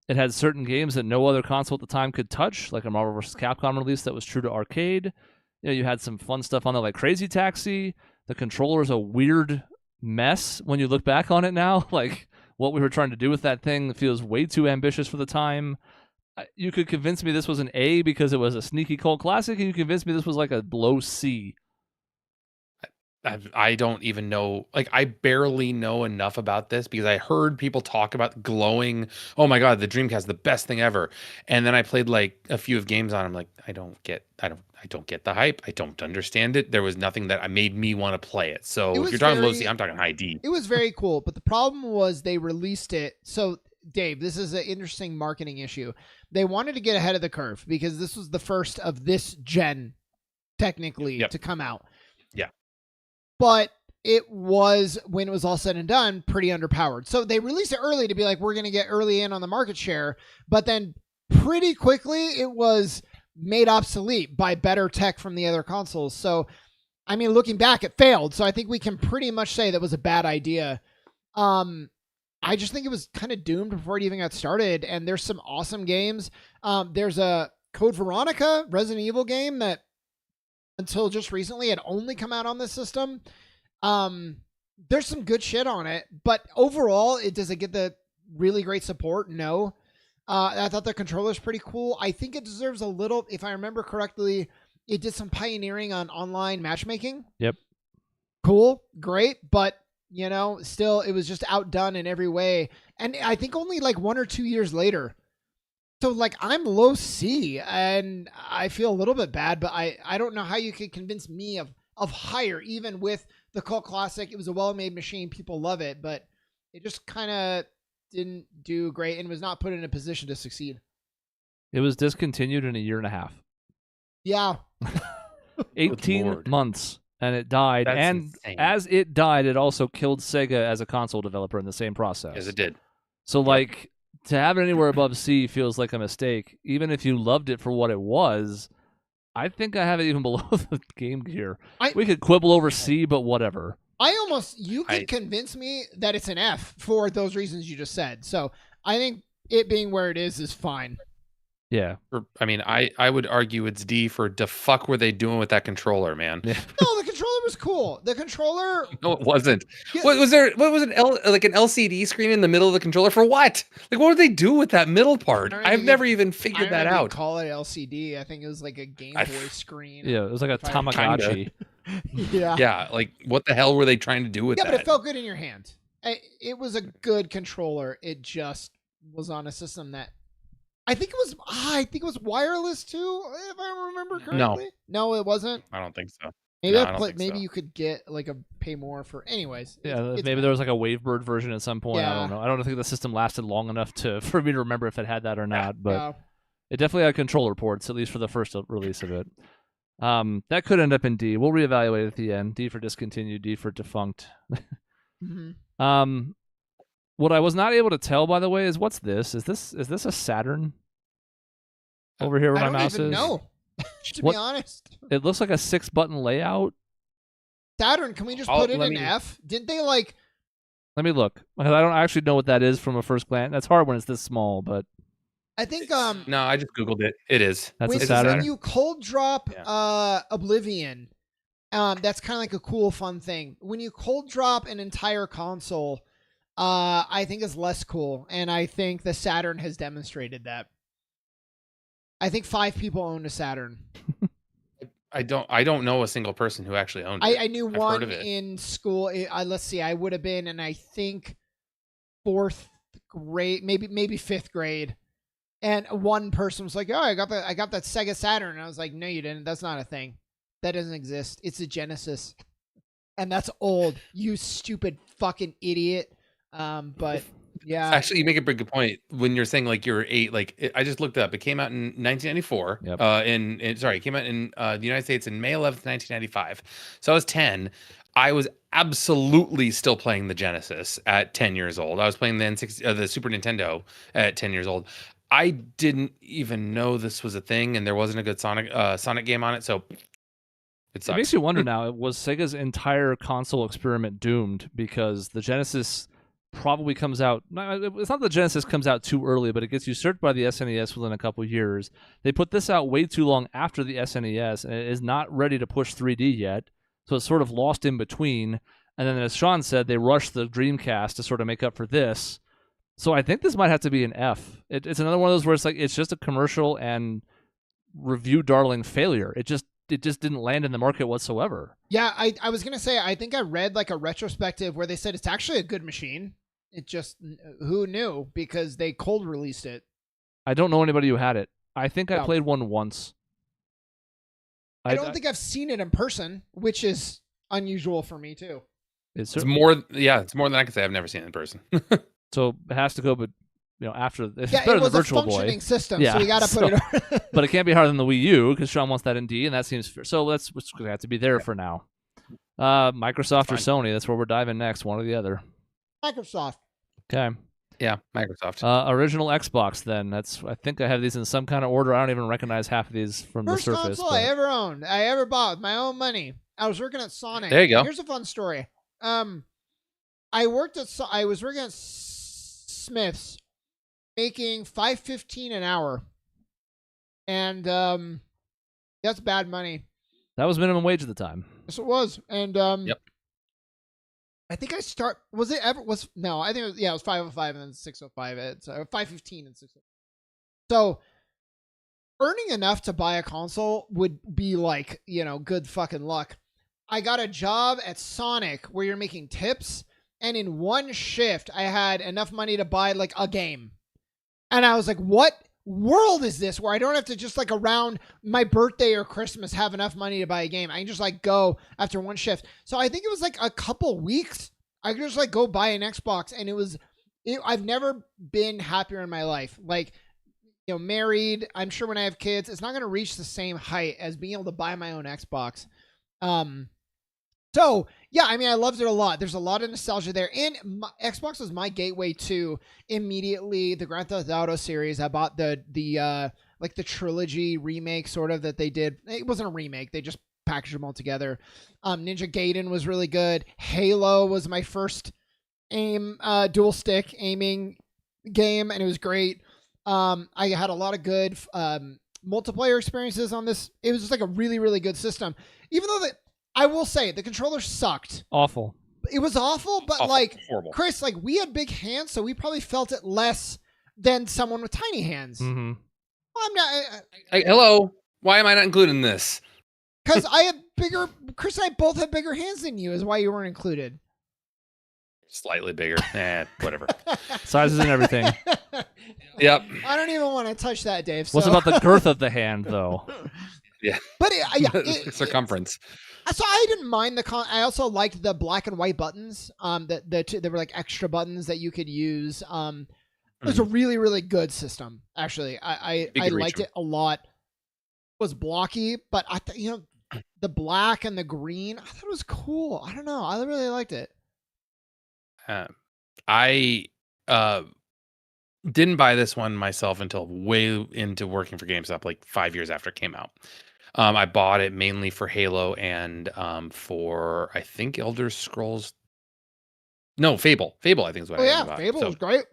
It had certain games that no other console at the time could touch, like a Marvel vs. Capcom release that was true to arcade. You had some fun stuff on there like Crazy Taxi. The controller is a weird mess when you look back on it now. Like, what we were trying to do with that thing feels way too ambitious for the time. You could convince me this was an A because it was a sneaky cult classic, and you convinced me this was like a low C. I don't even know. Like, I barely know enough about this because I heard people talk about glowing. Oh my god, the Dreamcast, the best thing ever. And then I played like a few of games on. I'm like, I don't get the hype. I don't understand it. There was nothing that made me want to play it. So if you're talking low C, I'm talking high D. It was very cool, but the problem was they released it. So Dave, this is an interesting marketing issue. They wanted to get ahead of the curve because this was the first of this gen technically Yep. to come out. Yeah. But it was, when it was all said and done, pretty underpowered. So they released it early to be like, we're going to get early in on the market share. But then pretty quickly, it was made obsolete by better tech from the other consoles. So, I mean, looking back, it failed. So I think we can pretty much say that was a bad idea. I just think it was kind of doomed before it even got started. And there's some awesome games. There's a Code Veronica Resident Evil game that until just recently had only come out on this system. There's some good shit on it, but overall, does it get the really great support? No. I thought the controller's pretty cool. I think it deserves a little, if I remember correctly, it did some pioneering on online matchmaking. Yep. Cool, great, but you know, still it was just outdone in every way. And I think only like 1 or 2 years later. So like I'm low C and I feel a little bit bad, but I don't know how you could convince me of higher, even with the cult classic. It was a well-made machine. People love it, but it just kind of didn't do great and was not put in a position to succeed. It was discontinued in a year and a half. Yeah. 18 Lord. months, and it died. That's and insane. as it died, it also killed Sega as a console developer in the same process. Yes, it did. So, like, to have it anywhere above C feels like a mistake. Even if you loved it for what it was, I think I have it even below the Game Gear. We could quibble over C, but whatever. You could convince me that it's an F for those reasons you just said. So I think it being where it is fine. Yeah. I mean, I would argue it's D for the fuck were they doing with that controller, man? Yeah. No, the controller was cool. The controller. No, it wasn't. Yeah. What was there? What was it? Like an LCD screen in the middle of the controller for what? Like, what would they do with that middle part? I've never even figured that out. Call it LCD. I think it was like a Game Boy screen. Yeah, it was like a Tamagotchi. Yeah. Yeah, like what the hell were they trying to do with that? Yeah, but it felt good in your hand. It was a good controller. It just was on a system that I think it was wireless too, if I remember correctly. No, it wasn't. I don't think so. Maybe you could get like pay more for. Anyways. Yeah, maybe there was like a Wavebird version at some point. Yeah. I don't know. I don't think the system lasted long enough for me to remember if it had that or not. But it definitely had controller ports, at least for the first release of it. That could end up in D. We'll reevaluate at the end. D for discontinued, D for defunct. Mm-hmm. What I was not able to tell, by the way, is what's this? Is this a Saturn? Over here where my mouse is? I don't even know, to be honest. It looks like a 6-button layout. Saturn, can we just put it in F? Didn't they like... Let me look. Because I don't actually know what that is from a first glance. That's hard when it's this small, but... I think... No, I just Googled it. It is. That's a Saturn. When you cold drop Oblivion, that's kind of like a cool, fun thing. When you cold drop an entire console, I think it's less cool. And I think the Saturn has demonstrated that. I think 5 people owned a Saturn. I don't know a single person who actually owned it. I knew one in school. Let's see, I would have been in, I think, 4th grade, maybe 5th grade. And one person was like, "Oh, I got that Sega Saturn." And I was like, "No, you didn't. That's not a thing. That doesn't exist. It's a Genesis, and that's old. You stupid fucking idiot." But yeah, actually, you make a pretty good point when you're saying like you're 8. Like I just looked up. It came out in 1994. Yep. It came out in the United States in May 11th, 1995. So I was 10. I was absolutely still playing the Genesis at 10 years old. I was playing the Super Nintendo at 10 years old. I didn't even know this was a thing, and there wasn't a good Sonic game on it, so it sucks. It makes you wonder now, was Sega's entire console experiment doomed because the Genesis probably comes out... It's not the Genesis comes out too early, but it gets usurped by the SNES within a couple years. They put this out way too long after the SNES, and it is not ready to push 3D yet, so it's sort of lost in between. And then, as Sean said, they rushed the Dreamcast to sort of make up for this. So I think this might have to be an F. It's another one of those where it's just a commercial and review darling failure. It just didn't land in the market whatsoever. Yeah, I was gonna say I think I read like a retrospective where they said it's actually a good machine. It just who knew because they cold released it. I don't know anybody who had it. I think I played one once. I don't think I've seen it in person, which is unusual for me too. It's more than I can say. I've never seen it in person. So it has to go after it's Yeah, better it was than a Virtual Boy. functioning system, Yeah, so we got to put it. But it can't be harder than the Wii U because Sean wants that in D, and that seems fair. So it's going to have to be there for now. Microsoft or Sony? That's where we're diving next. One or the other. Microsoft. Okay. Yeah, Microsoft. Original Xbox. Then I think I have these in some kind of order. I don't even recognize half of these from First the surface. console I ever owned, I ever bought with my own money. I was working at Sonic. There you go. Here's a fun story. I was working at Smith's, making $5.15 an hour, and that's bad money. That was minimum wage at the time. Yes, it was, and Yep. I think I think it was 5:05 and then 6:05. It's 5:15 and 6:05. So earning enough to buy a console would be like, good fucking luck. I got a job at Sonic where you're making tips, and in one shift I had enough money to buy like a game. And I was like, what world is this where I don't have to just like around my birthday or Christmas have enough money to buy a game? I can just like go after one shift. So I think it was like a couple weeks. I could just like go buy an Xbox, and I've never been happier in my life. Like, married, I'm sure when I have kids, it's not going to reach the same height as being able to buy my own Xbox. So yeah, I mean, I loved it a lot. There's a lot of nostalgia there, and Xbox was my gateway to immediately the Grand Theft Auto series. I bought the trilogy remake sort of that they did. It wasn't a remake; they just packaged them all together. Ninja Gaiden was really good. Halo was my first dual stick aiming game, and it was great. I had a lot of good multiplayer experiences on this. It was just like a really, really good system, even though I will say the controller sucked. Awful. It was awful, but horrible. Chris, we had big hands, so we probably felt it less than someone with tiny hands. Mm-hmm. Well, I'm not. Hello. Why am I not included in this? Because I have bigger. Chris and I both have bigger hands than you. Is why you weren't included. Slightly bigger. Whatever. Sizes and everything. Yep. I don't even want to touch that, Dave. What's about the girth of the hand, though? Yeah. But circumference. So I didn't mind I also liked the black and white buttons. There were like extra buttons that you could use. It was a really, really good system. Actually, I liked it a lot. It was blocky, but the black and the green, I thought it was cool. I don't know. I really liked it. I didn't buy this one myself until way into working for GameStop, like 5 years after it came out. I bought it mainly for Halo and for, I think, Elder Scrolls. No, Fable. Fable, I think is what I bought. Fable was great.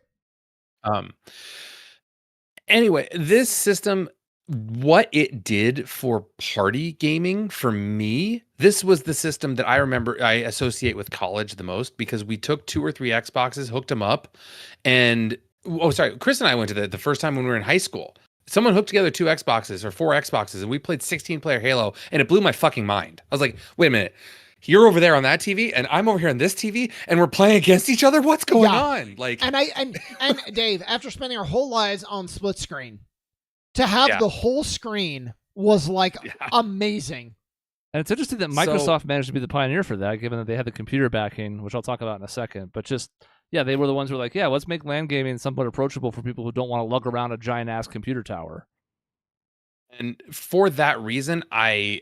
Anyway, this system, what it did for party gaming for me, this was the system that I remember I associate with college the most, because we took 2 or 3 Xboxes, hooked them up, and Chris and I went to the first time when we were in high school. Someone hooked together 2 Xboxes or 4 Xboxes, and we played 16-player Halo, and it blew my fucking mind. I was like, wait a minute. You're over there on that TV, and I'm over here on this TV, and we're playing against each other? What's going on? And Dave, after spending our whole lives on split screen, to have the whole screen was amazing. And it's interesting that Microsoft managed to be the pioneer for that, given that they had the computer backing, which I'll talk about in a second. But they were the ones who were like, yeah, let's make LAN gaming somewhat approachable for people who don't want to lug around a giant-ass computer tower. And for that reason, I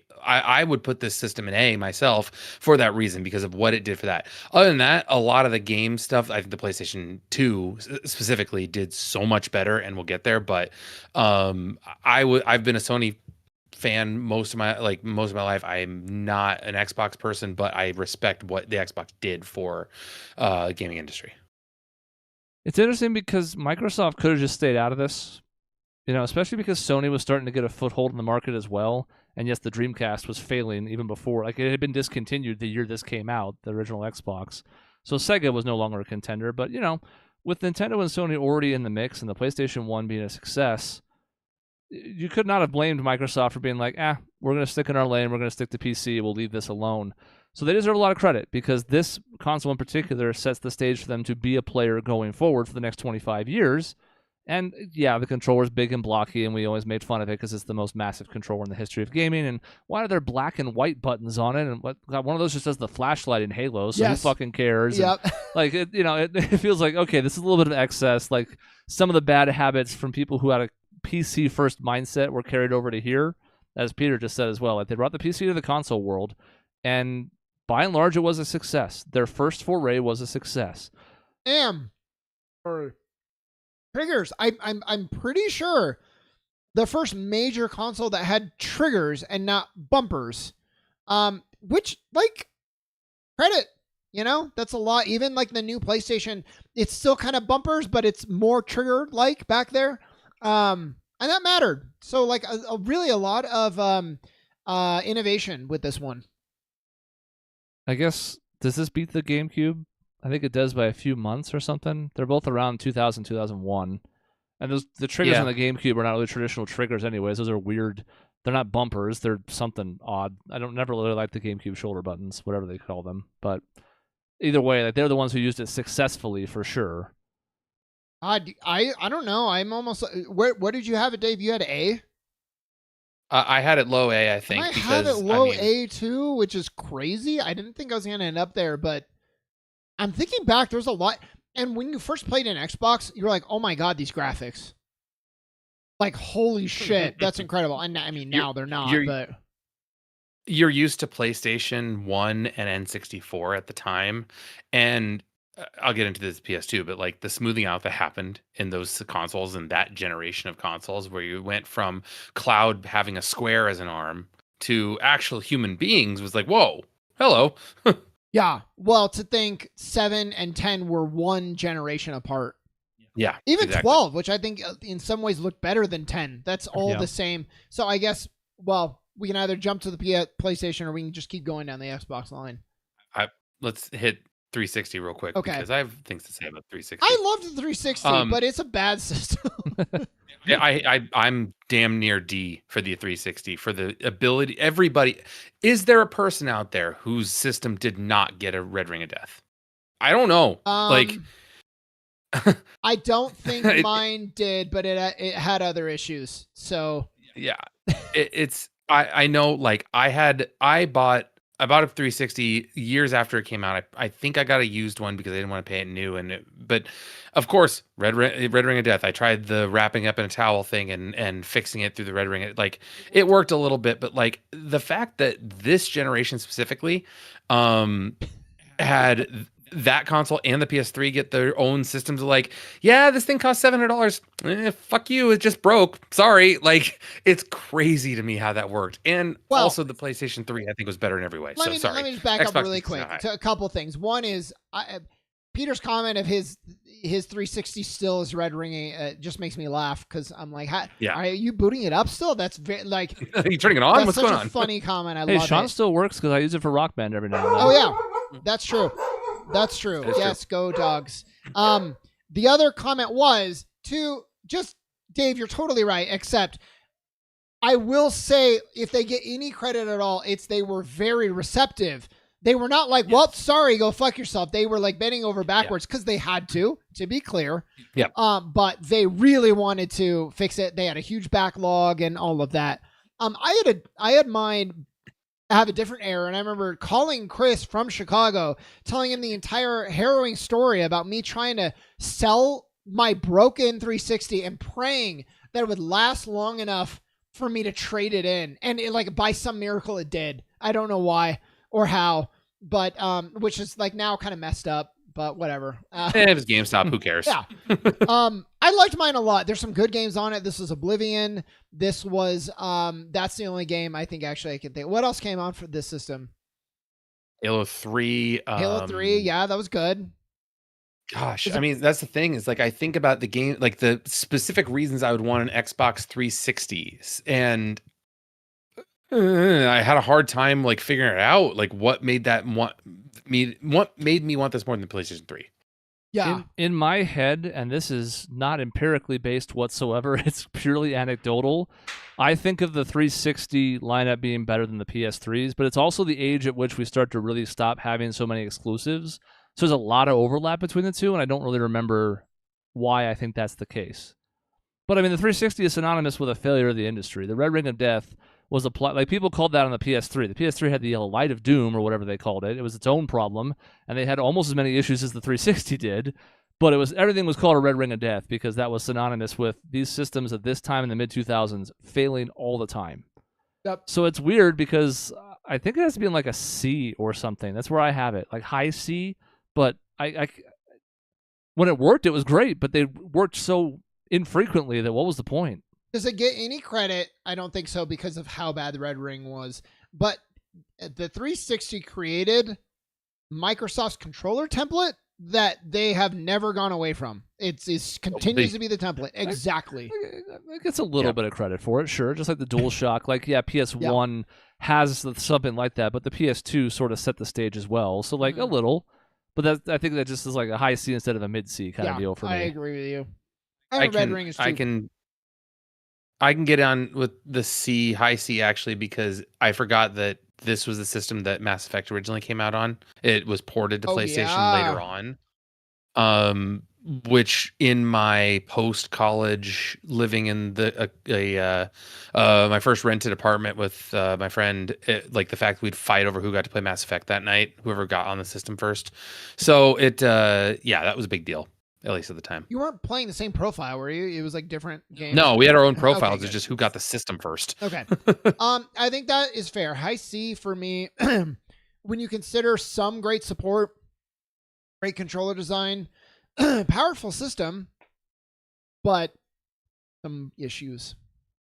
would put this system in A myself for that reason, because of what it did for that. Other than that, a lot of the game stuff, I think the PlayStation 2 specifically did so much better, and we'll get there. But I've been a Sony fan most of my life. I'm not an Xbox person, but I respect what the Xbox did for the gaming industry. It's interesting because Microsoft could have just stayed out of this. Especially because Sony was starting to get a foothold in the market as well. And yes, the Dreamcast was failing even before. It had been discontinued the year this came out, the original Xbox. So Sega was no longer a contender. But, with Nintendo and Sony already in the mix and the PlayStation 1 being a success, you could not have blamed Microsoft for being like, we're going to stick in our lane, we're going to stick to PC, we'll leave this alone. So they deserve a lot of credit, because this console in particular sets the stage for them to be a player going forward for the next 25 years. And yeah, the controller's big and blocky, and we always made fun of it because it's the most massive controller in the history of gaming. And why are there black and white buttons on it? And what God, one of those just does the flashlight in Halo, so Yes. who fucking cares? Yep. And, like it feels like okay, this is a little bit of excess. Like some of the bad habits from people who had a PC first mindset were carried over to here, as Peter just said as well. Like they brought the PC to the console world, and by and large, it was a success. Their first foray was a success. Or triggers. I'm pretty sure the first major console that had triggers and not bumpers. Which like credit, that's a lot. Even like the new PlayStation, it's still kind of bumpers, but it's more trigger like back there. And that mattered. So like really a lot of innovation with this one. I guess, does this beat the GameCube? I think it does by a few months or something. They're both around 2000, 2001. And the triggers on the GameCube are not really traditional triggers anyways. Those are weird. They're not bumpers. They're something odd. I don't never really like the GameCube shoulder buttons, whatever they call them. But either way, like they're the ones who used it successfully for sure. I don't know. I'm almost... What did you have it, Dave? You had A? I had it low A, I think. I had it low A too, which is crazy. I didn't think I was going to end up there, but I'm thinking back, there's a lot. And when you first played an Xbox, you were like, oh my God, these graphics. Like, holy shit, that's incredible. And I mean, now they're not, but... You're used to PlayStation 1 and N64 at the time, and I'll get into this PS2, but like the smoothing out that happened in those consoles and that generation of consoles where you went from Cloud having a square as an arm to actual human beings was like, whoa, hello. Yeah. Well, to think 7 and 10 were one generation apart. Yeah. Even exactly. 12, which I think in some ways looked better than 10. That's all the same. So I guess, well, we can either jump to the PlayStation or we can just keep going down the Xbox line. Let's hit 360 real quick, because I have things to say about 360. I loved the 360, but it's a bad system. Yeah, I'm damn near D for the 360 for the ability. Everybody, is there a person out there whose system did not get a red ring of death? I don't know. Like, I don't think mine did, but it had other issues. So yeah, I know. Like I bought a 360 years after it came out. I think I got a used one because I didn't want to pay it new. But of course, red ring of death. I tried the wrapping up in a towel thing and fixing it through the red ring. Like it worked a little bit, but like the fact that this generation specifically had that console and the PS3 get their own systems, like, yeah, this thing costs $700. Fuck you, it just broke. Sorry. Like, it's crazy to me how that worked. And also the PlayStation 3, I think, was better in every way. Let me just back up really quick to a couple things. One is Peter's comment of his 360 still is red ringing. Just makes me laugh because I'm like, are you booting it up still? That's very like. Are you turning it on? What's going on? Funny comment. I love Sean it. Still works because I use it for Rock Band every now and then. Oh yeah, that's true. That's true. Yes, go dogs. The other comment was to just, Dave, you're totally right, except I will say if they get any credit at all, it's they were very receptive. They were not like, well, sorry, go fuck yourself. They were like bending over backwards because they had to be clear. Yeah. But they really wanted to fix it. They had a huge backlog and all of that. I had mine have a different error, and I remember calling Chris from Chicago, telling him the entire harrowing story about me trying to sell my broken 360 and praying that it would last long enough for me to trade it in, and it, like, by some miracle it did. I don't know why or how, but which is like now kind of messed up, but whatever. It was GameStop. Who cares? Yeah. I liked mine a lot. There's some good games on it. This was Oblivion. This was that's the only game I think actually I can think. What else came on for this system? Halo 3. Halo 3, yeah, that was good. Gosh, I mean, that's the thing is, like, I think about the game, like the specific reasons I would want an Xbox 360, and I had a hard time like figuring it out. Like, what made me want this more than the PlayStation 3? Yeah. In my head, and this is not empirically based whatsoever, it's purely anecdotal, I think of the 360 lineup being better than the PS3s, but it's also the age at which we start to really stop having so many exclusives. So there's a lot of overlap between the two, and I don't really remember why I think that's the case. But I mean, the 360 is synonymous with a failure of the industry. The Red Ring of Death was like people called that on the PS3. The PS3 had the Light of Doom or whatever they called it. It was its own problem, and they had almost as many issues as the 360 did. But everything was called a Red Ring of Death because that was synonymous with these systems at this time in the mid 2000s failing all the time. Yep. So it's weird because I think it has to be in like a C or something. That's where I have it, like high C. But I when it worked, it was great. But they worked so infrequently that what was the point? Does it get any credit? I don't think so because of how bad the Red Ring was. But the 360 created Microsoft's controller template that they have never gone away from. It continues to be the template. Exactly. It gets a little bit of credit for it, sure. Just like the DualShock. Like, PS1 has something like that, but the PS2 sort of set the stage as well. So, like, a little. But I think that just is like a high C instead of a mid C kind of deal for me. I agree with you. I can get on with the C, high C, actually, because I forgot that this was the system that Mass Effect originally came out on. It was ported to PlayStation later on. Which in my post-college living in my first rented apartment with my friend, like the fact that we'd fight over who got to play Mass Effect that night, whoever got on the system first. So that was a big deal. At least at the time. You weren't playing the same profile, were you? It was like different games. No, we had our own profiles. It's just who got the system first. Okay. I think that is fair. High C for me. When you consider some great support, great controller design, powerful system, but some issues.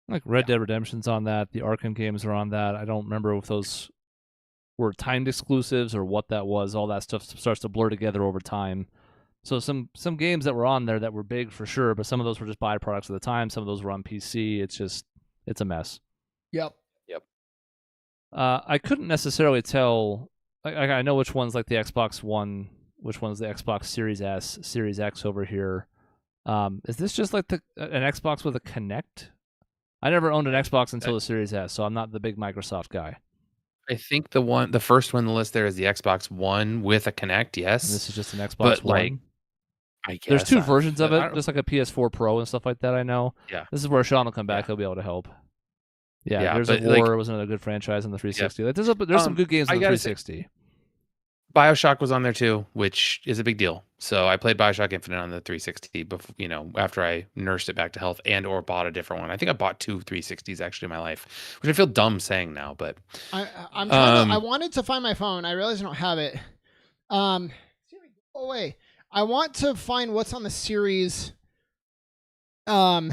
Like Red Dead Redemption's on that. The Arkham games are on that. I don't remember if those were timed exclusives or what that was. All that stuff starts to blur together over time. So some games that were on there that were big for sure, but some of those were just byproducts of the time. Some of those were on PC. It's a mess. Yep. I couldn't necessarily tell. I know which one's like the Xbox One, which one's the Xbox Series S, Series X over here. Is this just like an Xbox with a Kinect? I never owned an Xbox until the Series S, so I'm not the big Microsoft guy. I think the first one on the list there is the Xbox One with a Kinect. Yes, and this is just an Xbox One. I guess there's two versions of it, just like a PS4 Pro and stuff like that. I know. Yeah. This is where Sean will come back. He'll be able to help. Yeah. There's a War was another good franchise on the 360. Yeah. Like, there's some good games on the 360. BioShock was on there too, which is a big deal. So I played BioShock Infinite on the 360 before, after I nursed it back to health or bought a different one. I think I bought two 360s actually in my life, which I feel dumb saying now, but I wanted to find my phone. I realize I don't have it. Go away. I want to find what's on the series. No,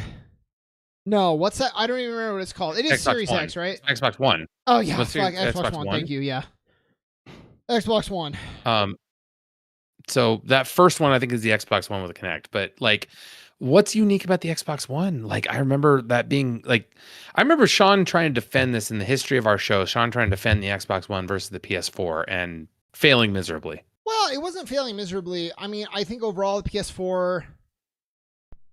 what's that? I don't even remember what it's called. It is Xbox Series One. X, right? Xbox One. Oh yeah, Xbox One. Thank you. Yeah, Xbox One. So that first one I think is the Xbox One with a Kinect. But like, what's unique about the Xbox One? Like, I remember that being like, I remember Sean trying to defend this in the history of our show. Sean trying to defend the Xbox One versus the PS4 and failing miserably. Well, it wasn't failing miserably. I mean, I think overall the PS4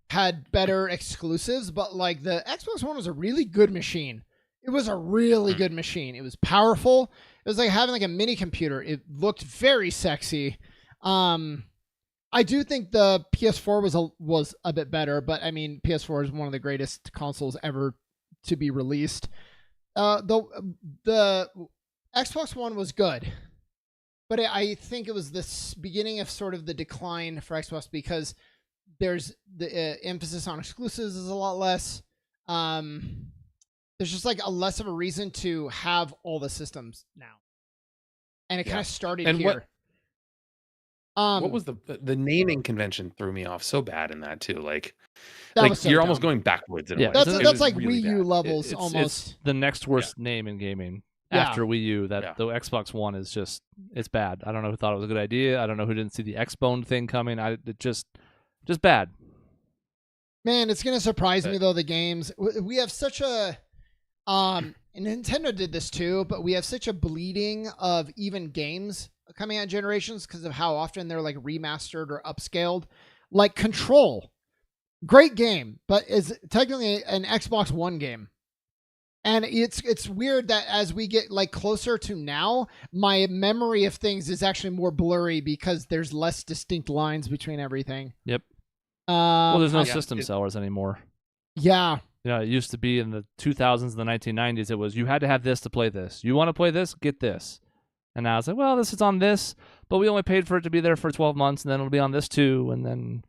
had better exclusives, but like the Xbox One was a really good machine. It was a really good machine. It was powerful. It was like having like a mini computer. It looked very sexy. I do think the PS4 was a bit better, but I mean, PS4 is one of the greatest consoles ever to be released. The Xbox One was good. But I think it was the beginning of sort of the decline for Xbox because there's the emphasis on exclusives is a lot less. There's just like a less of a reason to have all the systems now. And it kind of started here. What was the naming convention threw me off so bad in that too. Like so you're dumb. almost going backwards in a way. That's like really Wii U levels almost. It's the next worst name in gaming. After Wii U, the Xbox One is it's bad. I don't know who thought it was a good idea. I don't know who didn't see the Xbone thing coming. It just bad. Man, it's gonna surprise me though. The games we have such a, and Nintendo did this too, but we have such a bleeding of even games coming out generations because of how often they're like remastered or upscaled. Like Control, great game, but is technically an Xbox One game. And it's weird that as we get like closer to now, my memory of things is actually more blurry because there's less distinct lines between everything. Yep. Well, there's no system sellers anymore. Yeah. You know, it used to be in the 2000s and the 1990s. It was you had to have this to play this. You want to play this? Get this. And now it's like, well, this is on this, but we only paid for it to be there for 12 months, and then it'll be on this too, and then.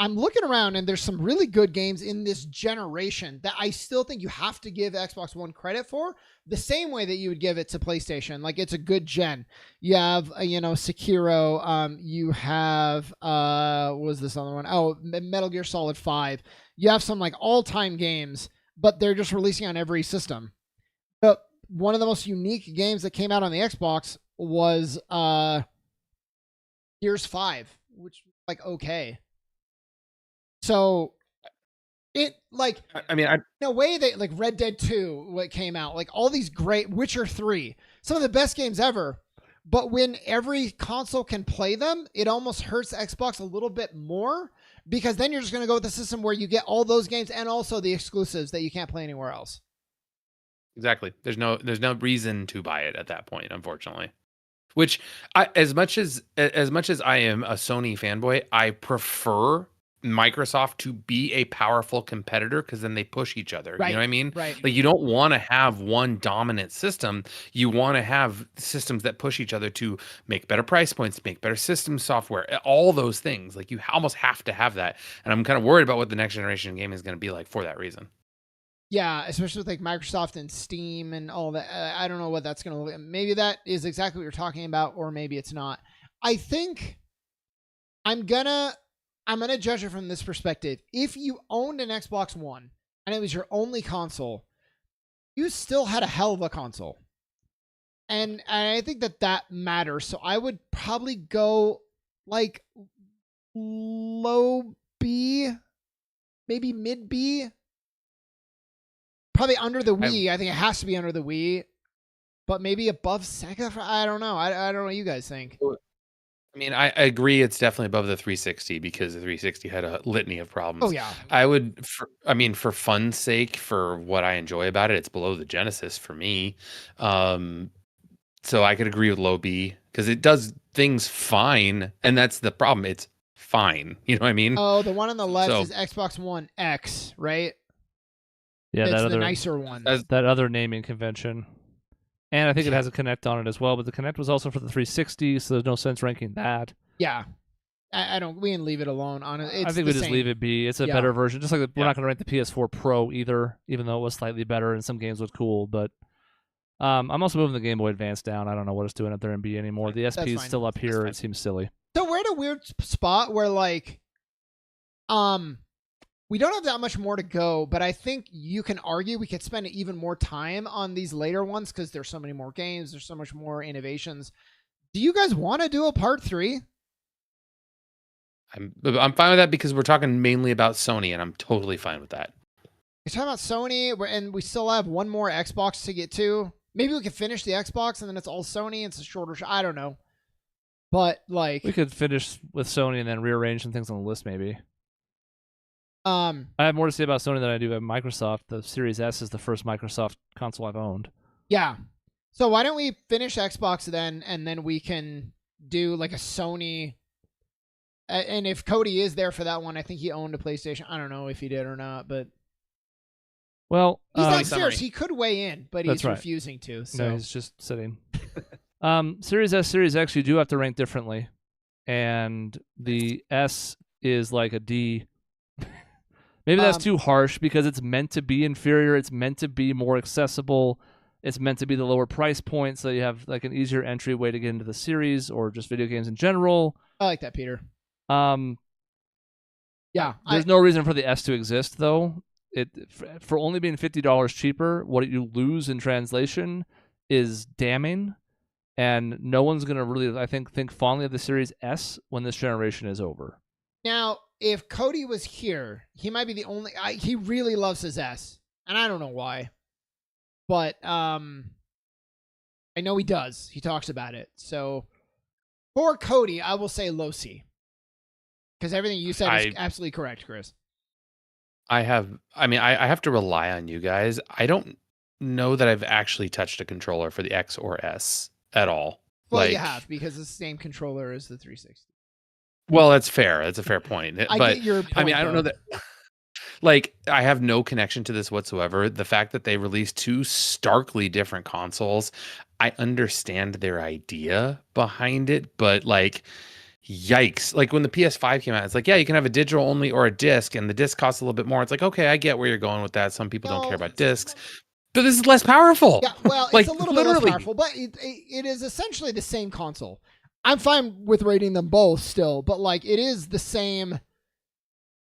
I'm looking around, and there's some really good games in this generation that I still think you have to give Xbox One credit for, the same way that you would give it to PlayStation. Like, it's a good gen. You have, Sekiro. You have, what was this other one? Oh, Metal Gear Solid 5. You have some, like, all-time games, but they're just releasing on every system. But one of the most unique games that came out on the Xbox was Gears 5, which was, like, okay. So it like in a way that like Red Dead 2 what came out, like all these great Witcher 3, some of the best games ever, but when every console can play them, it almost hurts Xbox a little bit more because then you're just going to go with the system where you get all those games and also the exclusives that you can't play anywhere else. Exactly. There's no reason to buy it at that point, unfortunately. Which as much as I am a Sony fanboy, I prefer Microsoft to be a powerful competitor because then they push each other. Right. You know what I mean? Right. Like you don't want to have one dominant system. You want to have systems that push each other to make better price points, make better system software, all those things. Like you almost have to have that. And I'm kind of worried about what the next generation game is going to be like for that reason. Yeah, especially with like Microsoft and Steam and all that. I don't know what that's going to look like. Maybe that is exactly what you're talking about, or maybe it's not. I think I'm gonna judge it from this perspective. If you owned an Xbox One and it was your only console, you still had a hell of a console. And I think that matters. So I would probably go like low B, maybe mid B. Probably under the Wii. I think it has to be under the Wii. But maybe above Sega? I don't know. I don't know what you guys think. I mean, I agree it's definitely above the 360 because the 360 had a litany of problems. Oh, yeah. I would, for fun's sake, for what I enjoy about it, it's below the Genesis for me. So I could agree with low B because it does things fine. And that's the problem. It's fine. You know what I mean? Oh, the one on the left is Xbox One X, right? Yeah, it's that the other nicer one. That other naming convention. And I think it has a Kinect on it as well, but the Kinect was also for the 360, so there's no sense ranking that. Yeah. We can leave it alone on it. I think we just leave it be. It's a better version. Just like we're not going to rank the PS4 Pro either, even though it was slightly better and some games looked cool. But I'm also moving the Game Boy Advance down. I don't know what it's doing up there in B anymore. The SP is still up here. It seems silly. So we're at a weird spot where like, we don't have that much more to go, but I think you can argue we could spend even more time on these later ones because there's so many more games. There's so much more innovations. Do you guys want to do a part 3? I'm fine with that because we're talking mainly about Sony, and I'm totally fine with that. You're talking about Sony, and we still have one more Xbox to get to. Maybe we could finish the Xbox, and then it's all Sony. It's a shorter shot. I don't know. But, like... We could finish with Sony and then rearrange some things on the list, maybe. I have more to say about Sony than I do about Microsoft. The Series S is the first Microsoft console I've owned. Yeah. So why don't we finish Xbox then, and then we can do like a Sony... And if Cody is there for that one, I think he owned a PlayStation. I don't know if he did or not, but... Well, he's downstairs. He could weigh in, but he's refusing to. So. No, he's just sitting. Series S, Series X, you do have to rank differently. And the S is like a D. Maybe that's too harsh because it's meant to be inferior. It's meant to be more accessible. It's meant to be the lower price point, so you have like an easier entry way to get into the series or just video games in general. I like that, Peter. Yeah, there's no reason for the S to exist, though. For only being $50 cheaper, what you lose in translation is damning, and no one's gonna really, I think fondly of the Series S when this generation is over. Now, if Cody was here, he might be the only... he really loves his S, and I don't know why. But I know he does. He talks about it. So for Cody, I will say low C. Because everything you said is absolutely correct, Chris. I have to rely on you guys. I don't know that I've actually touched a controller for the X or S at all. Well, you have, because it's the same controller as the 360. Well, that's fair. That's a fair point. I get your point, I don't know that. Like, I have no connection to this whatsoever. The fact that they released two starkly different consoles, I understand their idea behind it, but like, yikes. Like when the PS5 came out, it's like, yeah, you can have a digital only or a disc, and the disc costs a little bit more. It's like, okay, I get where you're going with that. Some people don't care about discs, but this is less powerful. Yeah, well, like, it's a little bit less powerful, but it is essentially the same console. I'm fine with rating them both still, but like it is the same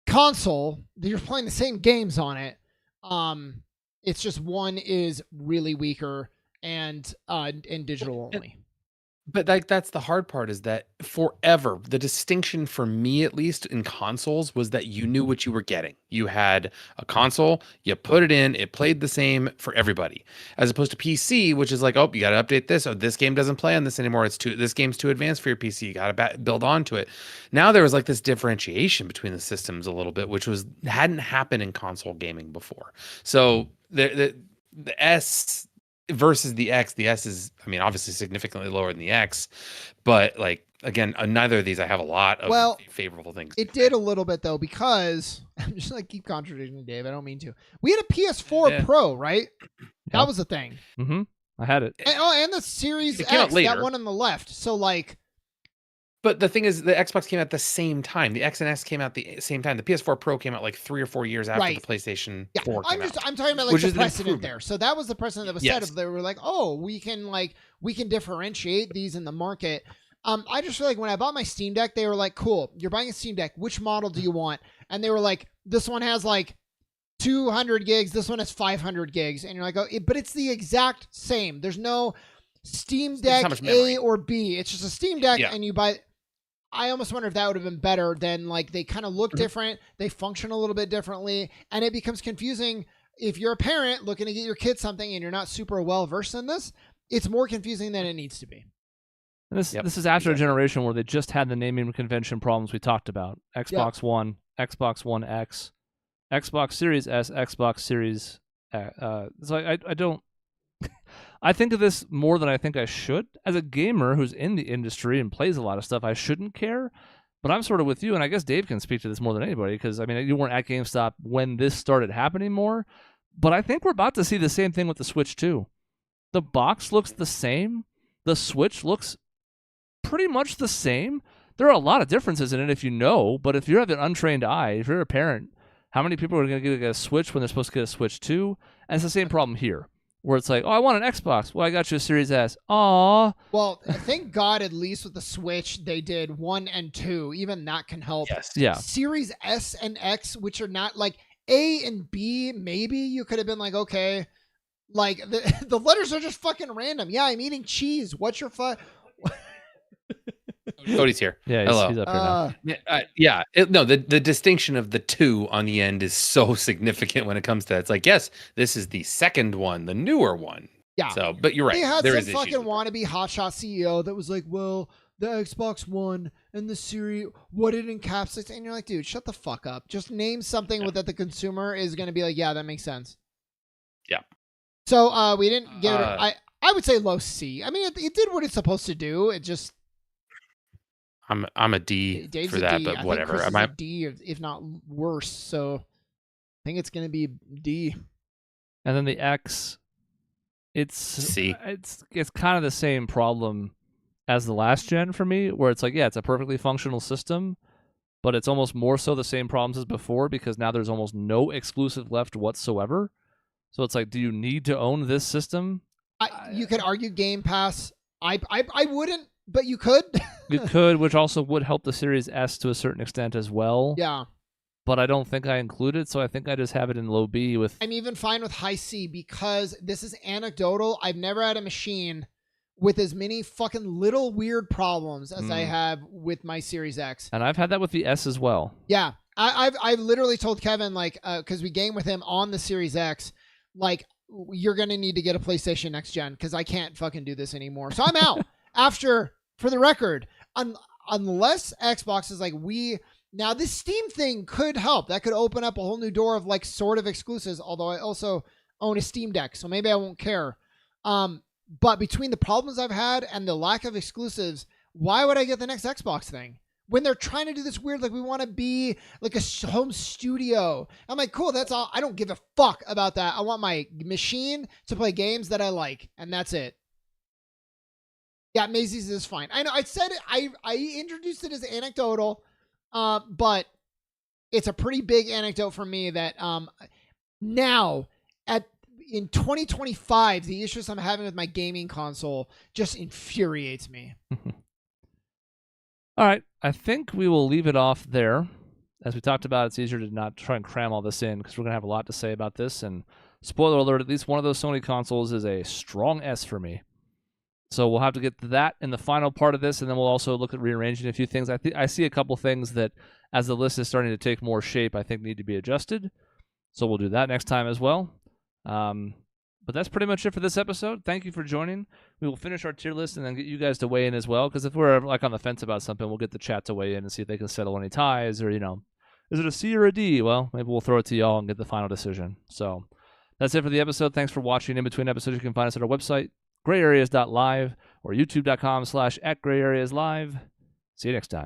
console. You're playing the same games on it. It's just one is really weaker and digital only. But like that's the hard part, is that forever the distinction for me, at least in consoles, was that you knew what you were getting. You had a console, you put it in, it played the same for everybody, as opposed to PC, which is like, oh, you got to update this. Oh, this game doesn't play on this anymore. This game's too advanced for your PC. You got to build onto it. Now there was like this differentiation between the systems a little bit, which hadn't happened in console gaming before. So the S versus the X, the S is, I mean, obviously significantly lower than the X, but like, again, neither of these I have a lot of favorable things. It did a little bit though, because I'm just like keep contradicting Dave. I don't mean to. We had a PS4 Pro, right? That was a thing. Mm-hmm. I had it. And the Series X, that one on the left. So like, but the thing is, the Xbox came out at the same time. The X and S came out at the same time. The PS4 Pro came out like 3 or 4 years after the PlayStation 4 came out. I'm talking about like the precedent there. So that was the precedent that was set. They were like, oh, we can differentiate these in the market. I just feel like when I bought my Steam Deck, they were like, cool, you're buying a Steam Deck. Which model do you want? And they were like, this one has like 200 gigs. This one has 500 gigs. And you're like, oh, but it's the exact same. There's no Steam Deck A or B. It's just a Steam Deck, and you buy. I almost wonder if that would have been better than, like, they kind of look different. They function a little bit differently, and it becomes confusing if you're a parent looking to get your kid something and you're not super well versed in this. It's more confusing than it needs to be. And this is after a generation where they just had the naming convention problems we talked about. Xbox One, Xbox One X, Xbox Series S, Xbox Series. So I don't. I think of this more than I think I should. As a gamer who's in the industry and plays a lot of stuff, I shouldn't care. But I'm sort of with you, and I guess Dave can speak to this more than anybody, because, I mean, you weren't at GameStop when this started happening more. But I think we're about to see the same thing with the Switch, too. The box looks the same. The Switch looks pretty much the same. There are a lot of differences in it if you know, but if you have an untrained eye, if you're a parent, how many people are going to get a Switch when they're supposed to get a Switch 2? And it's the same problem here, where it's like, oh, I want an Xbox. Well, I got you a Series S. Aww. Well, thank God, at least with the Switch, they did 1 and 2. Even that can help. Yes. Yeah. Series S and X, which are not like A and B, maybe you could have been like, okay, like the letters are just fucking random. Yeah, I'm eating cheese. What's your Cody's here. Yeah, hello. He's up here now. The distinction of the 2 on the end is so significant when it comes to that. It's like, yes, this is the second one, the newer one. Yeah. So, but you're right. They had there some is fucking wannabe hotshot CEO that was like, well, the Xbox One and the Series, what it encapsulates. And you're like, dude, shut the fuck up. Just name something that the consumer is going to be like, yeah, that makes sense. Yeah. So we didn't give it, I would say low C. I mean, it did what it's supposed to do. It just. I'm a D Dave's for that, D. but I whatever. Think Chris is a D, if not worse. So I think it's going to be D. And then the X, it's C. It's kind of the same problem as the last gen for me, where it's like, yeah, it's a perfectly functional system, but it's almost more so the same problems as before, because now there's almost no exclusive left whatsoever. So it's like, do you need to own this system? You could argue Game Pass. I wouldn't. But you could. You could, which also would help the Series S to a certain extent as well. Yeah. But I don't think I include it, so I think I just have it in low B with... I'm even fine with high C, because this is anecdotal. I've never had a machine with as many fucking little weird problems as I have with my Series X. And I've had that with the S as well. Yeah. I've literally told Kevin, like, because we game with him on the Series X, like, you're going to need to get a PlayStation next gen, because I can't fucking do this anymore. So I'm out. After, for the record, unless Xbox is like, now this Steam thing could help. That could open up a whole new door of like sort of exclusives, although I also own a Steam Deck, so maybe I won't care. But between the problems I've had and the lack of exclusives, why would I get the next Xbox thing? when they're trying to do this weird, like we want to be like a home studio. I'm like, cool, that's all. I don't give a fuck about that. I want my machine to play games that I like, and that's it. Yeah, Macy's is fine. I know I said it. I introduced it as anecdotal, but it's a pretty big anecdote for me that now in 2025, the issues I'm having with my gaming console just infuriates me. All right, I think we will leave it off there. As we talked about, it's easier to not try and cram all this in because we're going to have a lot to say about this. And spoiler alert, at least one of those Sony consoles is a strong S for me. So we'll have to get to that in the final part of this, and then we'll also look at rearranging a few things. I see a couple things that, as the list is starting to take more shape, I think need to be adjusted. So we'll do that next time as well. But that's pretty much it for this episode. Thank you for joining. We will finish our tier list and then get you guys to weigh in as well. Because if we're like on the fence about something, we'll get the chat to weigh in and see if they can settle any ties or, is it a C or a D? Well, maybe we'll throw it to y'all and get the final decision. So that's it for the episode. Thanks for watching. In between episodes, you can find us at our website, grayareas.live or youtube.com/@grayareaslive. See you next time.